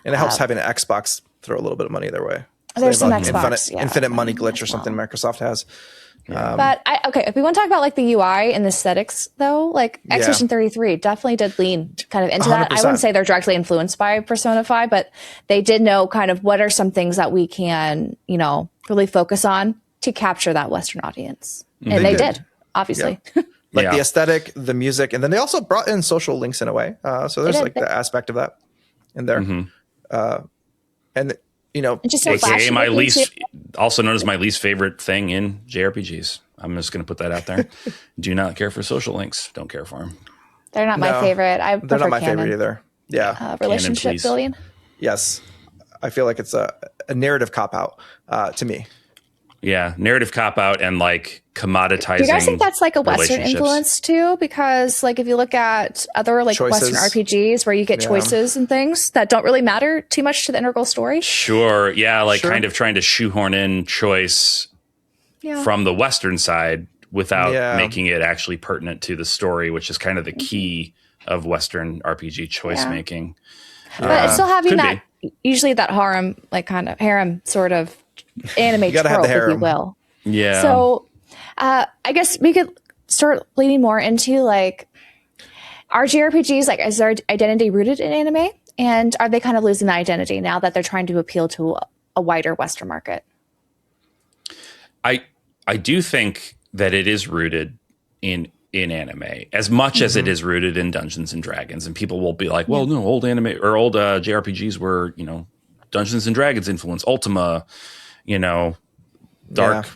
And it helps having an Xbox throw a little bit of money their way. So there's some Xbox. Infinite money glitch or something Microsoft has. But if we want to talk about like the UI and the aesthetics though, like Expedition 33 definitely did lean kind of into 100%. That. I wouldn't say they're directly influenced by Persona 5, but they did know kind of what are some things that we can, really focus on to capture that Western audience. And they did, obviously. Yeah. The aesthetic, the music, and then they also brought in social links in a way. So there's the aspect of that in there. And just so AKA also known as my least favorite thing in JRPGs. I'm just going to put that out there. Do not care for social links. Don't care for them. They're not my favorite. They're not my favorite either. Yeah. Relationship building. Yes. I feel like it's a narrative cop-out to me. Yeah. Narrative cop-out and like commoditizing. Do you guys think that's like a Western influence too? Because like if you look at other like choices. Western RPGs where you get choices and things that don't really matter too much to the integral story. Sure. Yeah. Like kind of trying to shoehorn in choice from the Western side without making it actually pertinent to the story, which is kind of the key of Western RPG choice making. But it's still having that usually that harem, like kind of harem sort of anime trope, if you will. Yeah. So I guess we could start leaning more into like, are JRPGs, like, is their identity rooted in anime? And are they kind of losing the identity now that they're trying to appeal to a wider Western market? I do think that it is rooted in anime as much as it is rooted in Dungeons and Dragons. And people will be like, well, no, old anime or old JRPGs were, Dungeons and Dragons influence, Ultima, Dark,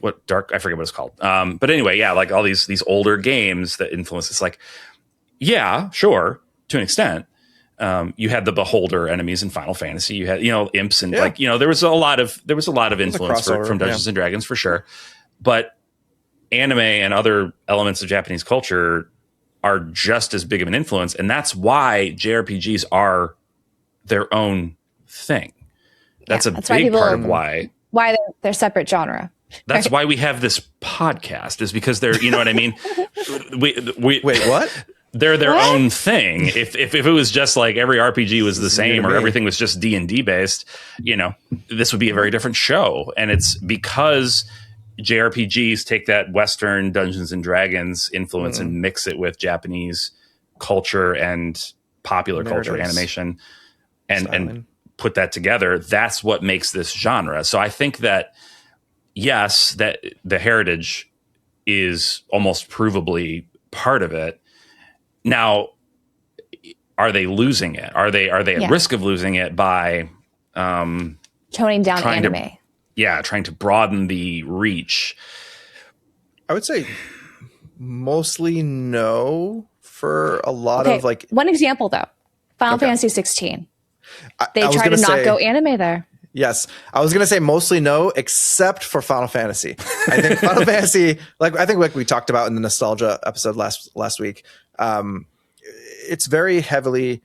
I forget what it's called. But anyway, like all these older games that influence, it's like, sure, to an extent. You had the Beholder enemies in Final Fantasy. You had, imps and there was a lot of influence from Dungeons and Dragons for sure. But anime and other elements of Japanese culture are just as big of an influence. And that's why JRPGs are their own thing. That's a big part of why they're separate genre. That's why we have this podcast, is because they're, you know what I mean? Wait, what? They're their own thing. If it was just like every RPG was the same or everything was just D&D based, this would be a very different show. And it's because JRPGs take that Western Dungeons and Dragons influence and mix it with Japanese culture and popular culture, animation, and put that together. That's what makes this genre. So I think that, yes, that the heritage is almost provably part of it. Now, are they losing it? Are they at risk of losing it by toning down anime? Trying to broaden the reach. I would say mostly no for a lot of like. One example though, Final Fantasy 16. They try to not go anime there. Yes. I was going to say mostly no, except for Final Fantasy. I think Final Fantasy, like we talked about in the nostalgia episode last week, it's very heavily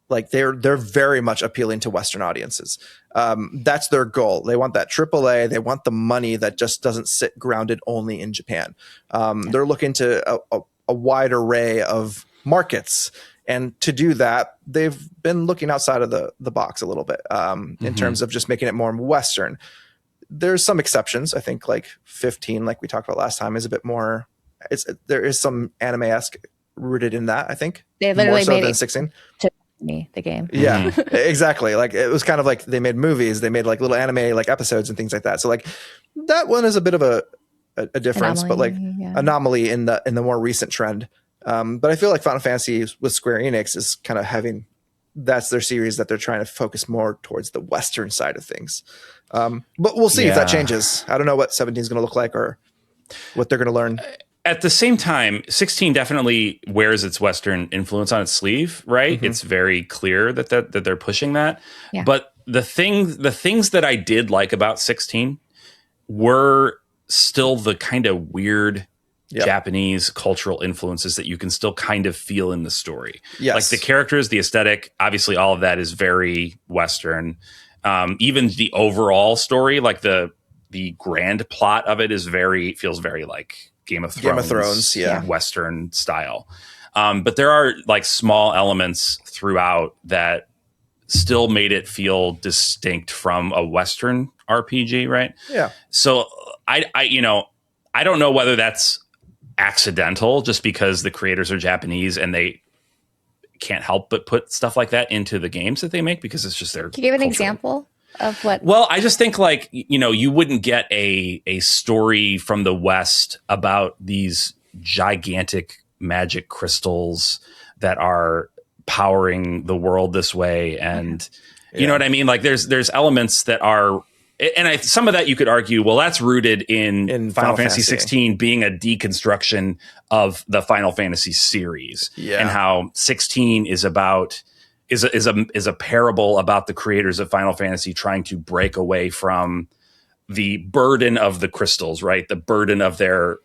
like they're very much appealing to Western audiences. That's their goal. They want that AAA. They want the money that just doesn't sit grounded only in Japan. They're looking to a wide array of markets. And to do that, they've been looking outside of the box a little bit in terms of just making it more Western. There's some exceptions. I think like 15, like we talked about last time, is a bit more. There is some anime-esque rooted in that. I think they literally more so made than 16. To me, the game. Yeah, exactly. Like it was kind of like they made movies. They made like little anime like episodes and things like that. So like that one is a bit of a difference, but like anomaly in the more recent trend. But I feel like Final Fantasy with Square Enix is kind of having, that's their series that they're trying to focus more towards the Western side of things. But we'll see if that changes. I don't know what 17 is going to look like or what they're going to learn. At the same time, 16 definitely wears its Western influence on its sleeve, right? It's very clear that they're pushing that. Yeah. But the things that I did like about 16 were still the kind of weird Japanese cultural influences that you can still kind of feel in the story. Yes. Like the characters, the aesthetic, obviously all of that is very Western. Even the overall story, like the grand plot of it feels very like Game of Thrones, Western style. But there are like small elements throughout that still made it feel distinct from a Western RPG, right? Yeah. So I don't know whether that's accidental just because the creators are Japanese and they can't help but put stuff like that into the games that they make because it's just their Can you give an cultural example of what? Well, I just think like, you wouldn't get a story from the West about these gigantic magic crystals that are powering the world this way. And you know what I mean? Like there's elements that are, and some of that you could argue, well, that's rooted in Final Fantasy 16 being a deconstruction of the Final Fantasy series and how 16 is about is a parable about the creators of Final Fantasy trying to break away from the burden of the crystals, right? The burden of their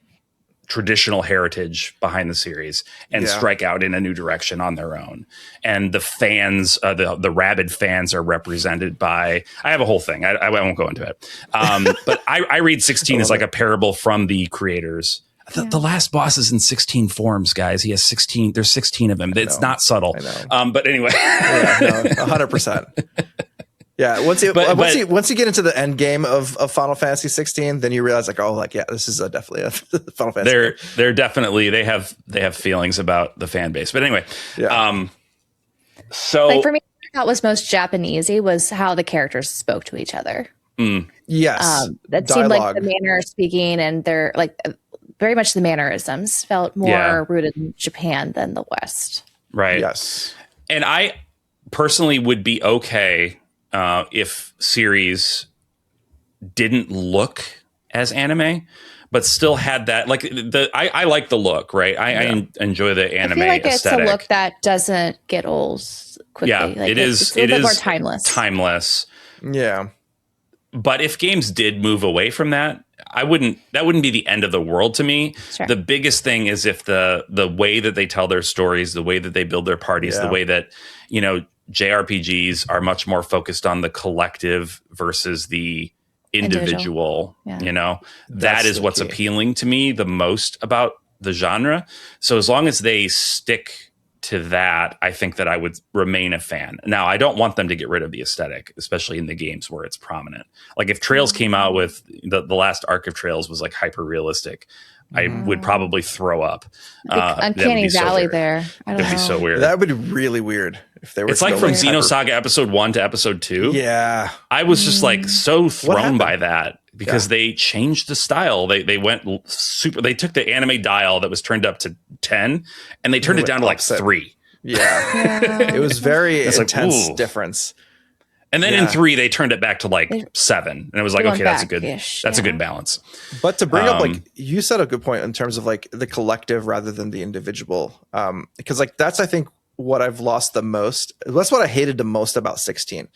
traditional heritage behind the series and strike out in a new direction on their own. And the fans, the rabid fans are represented by, I have a whole thing. I won't go into it. But I read 16 as like a parable from the creators. The last boss is in 16 forms, guys. He has 16. There's 16 of them. It's not subtle. But anyway, 100%. Yeah, once you get into the end game of Final Fantasy 16, then you realize like, oh, like this is definitely a Final Fantasy. They're definitely they have feelings about the fan base. But anyway, so like for me, what was most Japanesey was how the characters spoke to each other. Yes, that seemed like the manner of speaking, and they're like very much the mannerisms felt more rooted in Japan than the West. Right. Yes, and I personally would be okay if series didn't look as anime, but still had that like I like the look, right? I enjoy the anime. I feel like aesthetic. It's a look that doesn't get old quickly. Yeah, like it's a little bit more timeless. Timeless. Yeah. But if games did move away from that, that wouldn't be the end of the world to me. Sure. The biggest thing is if the way that they tell their stories, the way that they build their parties, the way that, JRPGs are much more focused on the collective versus the individual. That is what's appealing to me the most about the genre. So as long as they stick to that, I think that I would remain a fan. Now, I don't want them to get rid of the aesthetic, especially in the games where it's prominent. Like if Trails came out with the last arc of Trails was like hyper realistic, I would probably throw up. Uncanny Valley so there. That'd be so weird. That would be really weird if they were. It's like from Xenosaga episode 1 to episode 2. Yeah, I was just like so thrown by that because they changed the style. They went super. They took the anime dial that was turned up to 10 and they turned it down to like 3. Yeah, it was very intense difference. And then in 3, they turned it back to like 7, and it was like, okay, that's a good balance. But to bring up, like you said, a good point in terms of like the collective rather than the individual, because like that's I think what I've lost the most. That's what I hated the most about 16,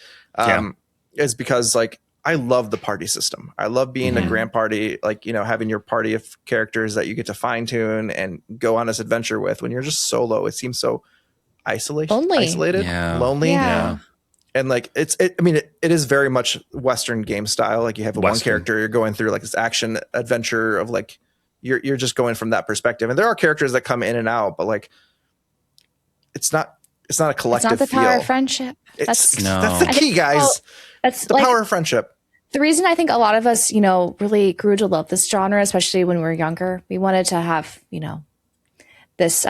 is because like I love the party system. I love being a grand party, like having your party of characters that you get to fine tune and go on this adventure with. When you're just solo, it seems so isolated, lonely. Yeah. And like it is very much Western game style. Like you have one character, you're going through like this action adventure of like you're just going from that perspective. And there are characters that come in and out, but like it's not a collective. It's not the power of friendship. That's the key, guys. That's the power of friendship. The reason I think a lot of us, really grew to love this genre, especially when we were younger, we wanted to have, this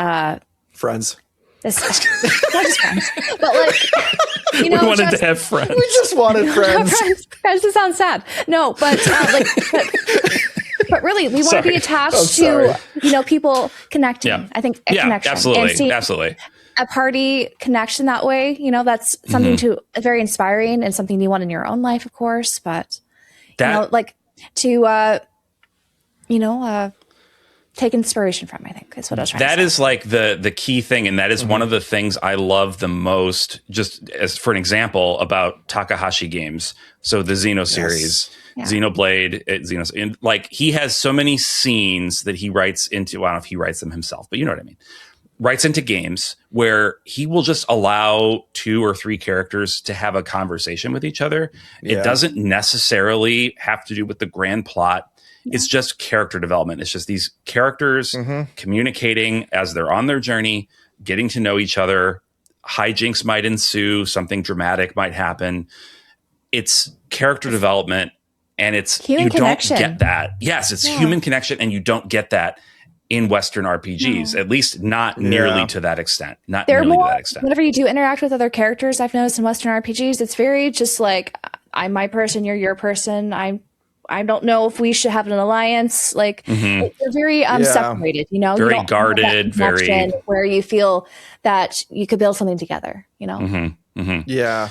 friends. This not just friends, but like we wanted to have friends. We just wanted friends. Friends to sound sad. No, but but really, we want to be attached to people connecting. Yeah. I think a connection. Absolutely. A party connection that way. That's something very inspiring and something you want in your own life, of course. But take inspiration from, I think, is what I was trying to say. That is like the key thing, and that is one of the things I love the most, just as for an example, about Takahashi games. So the Xeno series, Xenoblade, and like he has so many scenes that he writes into, I don't know if he writes them himself, but you know what I mean. writes into games where he will just allow 2 or 3 characters to have a conversation with each other. Yeah. It doesn't necessarily have to do with the grand plot. It's just character development. It's just these characters communicating as they're on their journey, getting to know each other. Hijinks might ensue. Something dramatic might happen. It's character development, and it's human connection. Don't get that. Yes, it's human connection, and you don't get that in Western RPGs, at least not nearly to that extent. Not They're nearly more, to that extent. Whenever you do interact with other characters, I've noticed in Western RPGs, it's very just like, I'm my person, you're your person. I don't know if we should have an alliance. Like they're very separated, you know, very you don't guarded, very where you feel that you could build something together, you know? Yeah.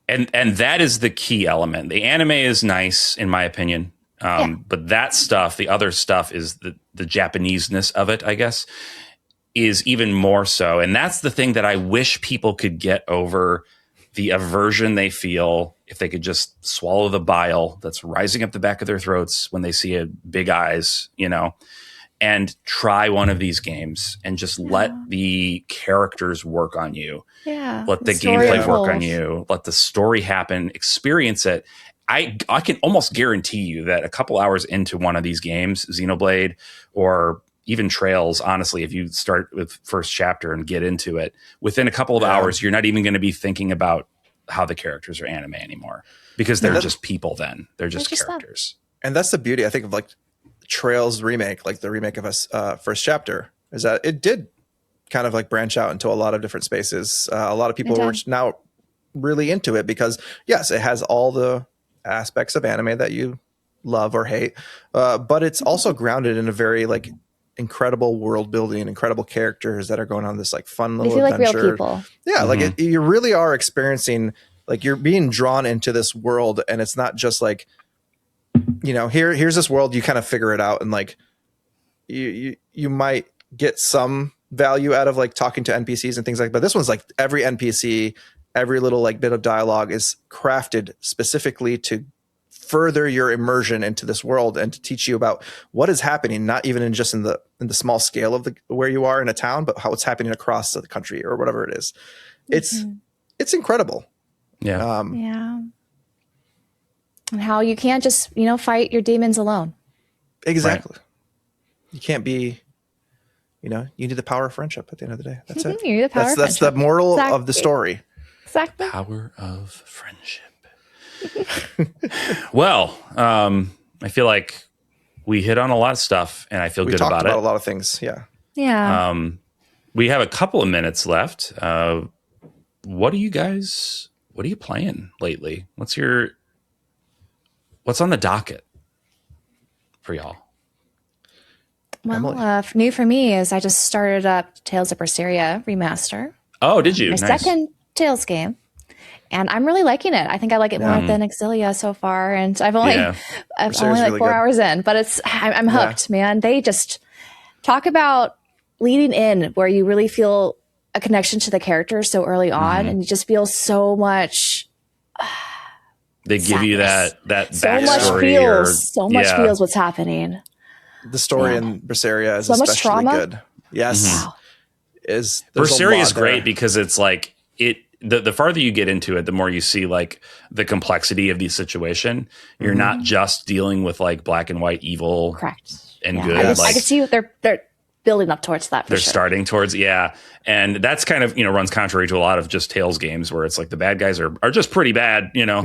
And that is the key element. The anime is nice, in my opinion. But that stuff, the other stuff is the Japanese-ness of it, I guess, is even more so. And that's the thing that I wish people could get over, the aversion they feel if they could just swallow the bile that's rising up the back of their throats when they see a big eyes, you know, and try one of these games and just let the characters work on you. Yeah. Let the gameplay work on you. Let the story happen. Experience it. I can almost guarantee you that a couple hours into one of these games, Xenoblade or even Trails, honestly, if you start with first chapter and get into it, within a couple of hours, you're not even going to be thinking about how the characters are anime anymore, because they're just people then. They're just characters. And that's the beauty, I think, of like Trails remake, like the remake of us first chapter, is that it did kind of like branch out into a lot of different spaces. A lot of people were now really into it because, yes, it has all the aspects of anime that you love or hate, but it's also grounded in a very like incredible world building, incredible characters that are going on this like fun little adventure. Like real people. Yeah, like you really are experiencing, like you're being drawn into this world, and it's not just like, you know, here's this world, you kind of figure it out, and like you might get some value out of like talking to NPCs and things like that. But this one's like every NPC, every little like bit of dialogue is crafted specifically to further your immersion into this world and to teach you about what is happening, not even in just in the small scale of where you are in a town, but how it's happening across the country or whatever it is. It's incredible. Yeah. And how you can't just, you know, fight your demons alone. Exactly. Right. You can't be, you know, you need the power of friendship at the end of the day. That's it. You need the power of friendship. That's the moral of the story. Exactly. Power of friendship. Well, I feel like we hit on a lot of stuff, and I feel good about it. We talked about a lot of things. Yeah. We have a couple of minutes left. What are you playing lately? What's on the docket for y'all? Well, new for me is I just started up Tales of Berseria remaster. Oh, did you? My second Tales game. And I'm really liking it. I think I like it more than Exilia so far. And I've only like really 4 hours in, but I'm hooked, man. They just talk about leading in where you really feel a connection to the characters so early on, and you just feel so much. They give you that backstory. So much feels what's happening. The story in Berseria is so especially good. Yes. Wow. Berseria is great because it's like the farther you get into it, the more you see like the complexity of the situation. You're not just dealing with like black and white evil and good. I can see what they're building up towards that. They're starting towards, and that's kind of, you know, runs contrary to a lot of just Tales games where it's like the bad guys are just pretty bad, you know.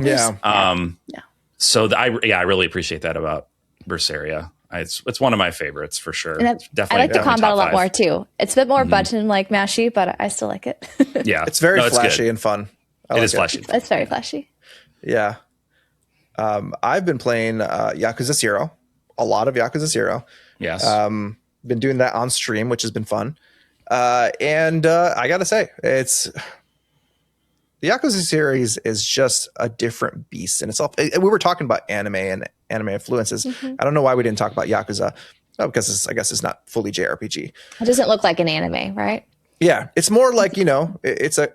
So I really appreciate that about Berseria. It's one of my favorites for sure. And I like the combat a lot more too. It's a bit more button like mashy, but I still like it. It's very flashy and fun. It is flashy. It's very flashy. Yeah. I've been playing Yakuza 0, a lot of Yakuza 0. Yes. Been doing that on stream, which has been fun. And I gotta say, the Yakuza series is just a different beast in itself. We were talking about anime and anime influences. I don't know why we didn't talk about Yakuza. Oh, because I guess it's not fully JRPG. It doesn't look like an anime, right? Yeah, it's more like, you know, it's a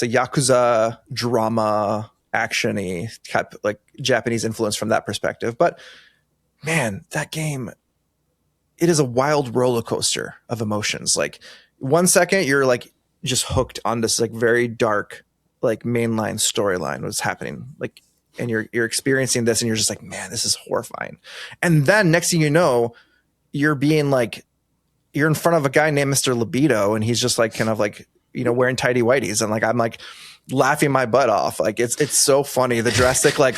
Yakuza drama action-y type, like Japanese influence from that perspective. But man, that game it is a wild roller coaster of emotions. Like 1 second you're like just hooked on this like very dark like mainline storyline what's happening, like, and you're experiencing this and you're just like, man, this is horrifying. And then next thing you know, you're in front of a guy named Mr. Libido, and he's just like kind of like, you know, wearing tidy whities, and like I'm like laughing my butt off. Like it's so funny, the drastic like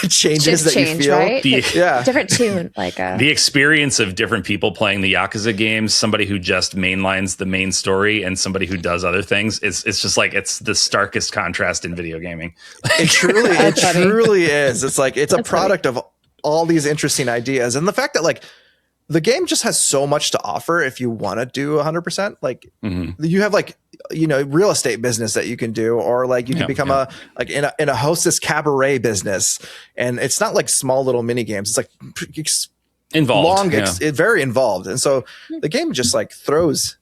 changes that you feel. Right? Yeah, different tune. Like the experience of different people playing the Yakuza games, somebody who just mainlines the main story and somebody who does other things. It's just like, it's the starkest contrast in video gaming. It truly is. It's like it's a product of all these interesting ideas, and the fact that like the game just has so much to offer if you want to do 100%. Like you have like, you know, real estate business that you can do, or like you can become a like in a hostess cabaret business, and it's not like small little mini games. It's like involved, very involved, and so the game just like throws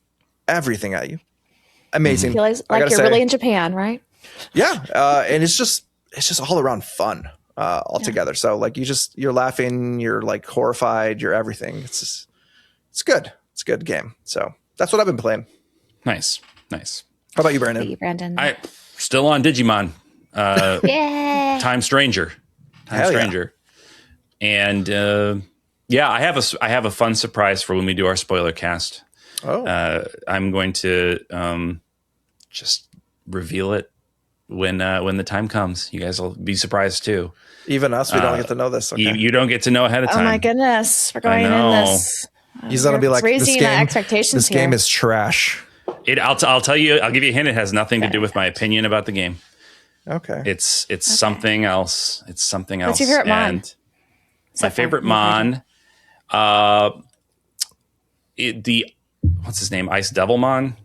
everything at you. Amazing. Feel like you're really in Japan, right? Yeah, and it's just all around fun. Altogether. So like you're laughing, you're like horrified, you're everything. It's good. It's a good game. So that's what I've been playing. Nice. How about you, Brandon? I still on Digimon. Time Stranger. And I have a fun surprise for when we do our spoiler cast. I'm going to just reveal it when the time comes. You guys will be surprised too. Even us, we don't get to know this. Okay. You don't get to know ahead of time. Oh my goodness, we're going in this. He's gonna be like, raising expectations. This game is trash. I'll tell you. I'll give you a hint. It has nothing to do with my opinion about the game. Okay. It's something else. It's something else. What's your favorite mon? My favorite mon. What's his name? Ice Devilmon.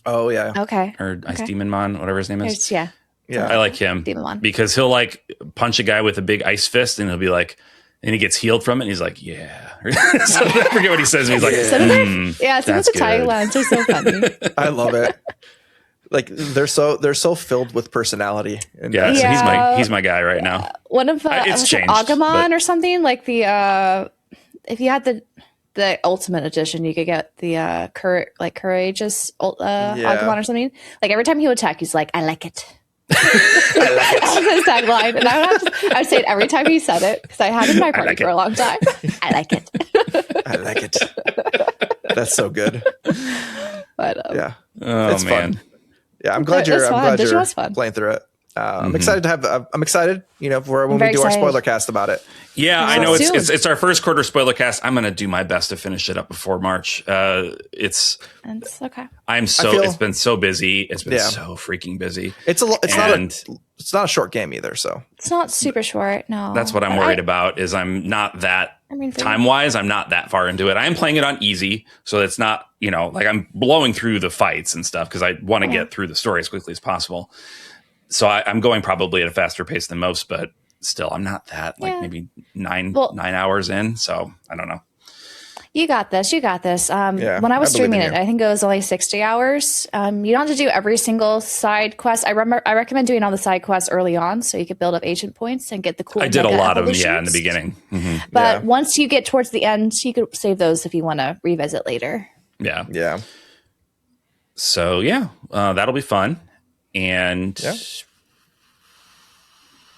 Oh yeah. Okay. Or Ice Demonmon, whatever his name is. Yeah. I like him because he'll like punch a guy with a big ice fist, and he'll be like, and he gets healed from it, and he's like, yeah. So I forget what he says. And he's like, some of the taglines are so funny. I love it. Like they're so filled with personality. So he's my guy right now. One of it's changed, Agumon or something, like the if you had the ultimate edition, you could get the courageous Agumon or something. Like every time he would attack, he's like, I like it. I like it. His tagline, and I would say it every time he said it because I had it in my party for a long time. I like it. I like it. That's so good. But it's fun. Yeah, I'm glad you're playing through it. I'm excited to have. I'm excited, for when we do our spoiler cast about it. Yeah, I know it's our first quarter spoiler cast. I'm going to do my best to finish it up before March. It's okay. It's been so busy. It's been so freaking busy. It's not a short game either. So it's not super short. No, that's what I'm worried about. Is I'm not that time wise. I'm not that far into it. I am playing it on easy, so it's not like I'm blowing through the fights and stuff because I want to get through the story as quickly as possible. So I'm going probably at a faster pace than most, but still, I'm not that maybe 9 hours in. So I don't know. You got this. When I was streaming it, I think it was only 60 hours. You don't have to do every single side quest. I recommend doing all the side quests early on so you could build up agent points and get the cool. I did a lot of them, in the beginning. Mm-hmm. But once you get towards the end, you could save those if you want to revisit later. Yeah. Yeah. So that'll be fun. And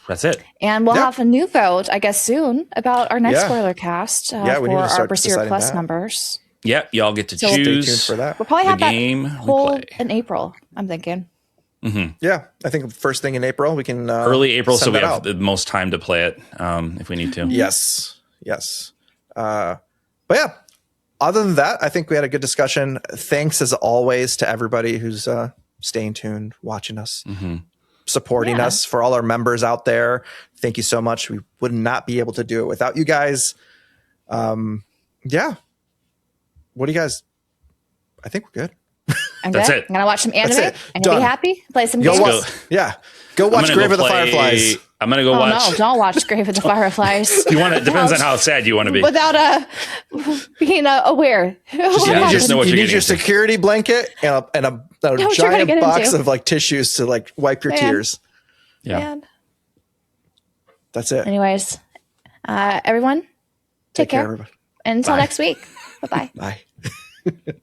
that's it. And we'll have a new vote, I guess, soon about our next spoiler cast for our Berseer Plus numbers. Yep, y'all get to choose. Stay tuned for that. We'll probably have that whole in April, I'm thinking. Mm-hmm. Yeah, I think first thing in April we can early April, so we have the most time to play it if we need to. Yes. But yeah, other than that, I think we had a good discussion. Thanks as always to everybody who's staying tuned, watching us, supporting us. For all our members out there, thank you so much. We would not be able to do it without you guys. What do you guys? I think we're good. That's it. I'm gonna watch some anime. I'm gonna be happy. Play some games. Go watch Grave of the Fireflies. I'm gonna go watch. No, don't watch Grave of the Fireflies. You want it? Depends on how sad you want to be. Without being aware. Just know what you you're need your security blanket and a giant box of tissues to wipe your tears. Yeah. Man. That's it. Anyways, everyone, take care. Everybody. Until Bye. next week. Bye-bye. Bye.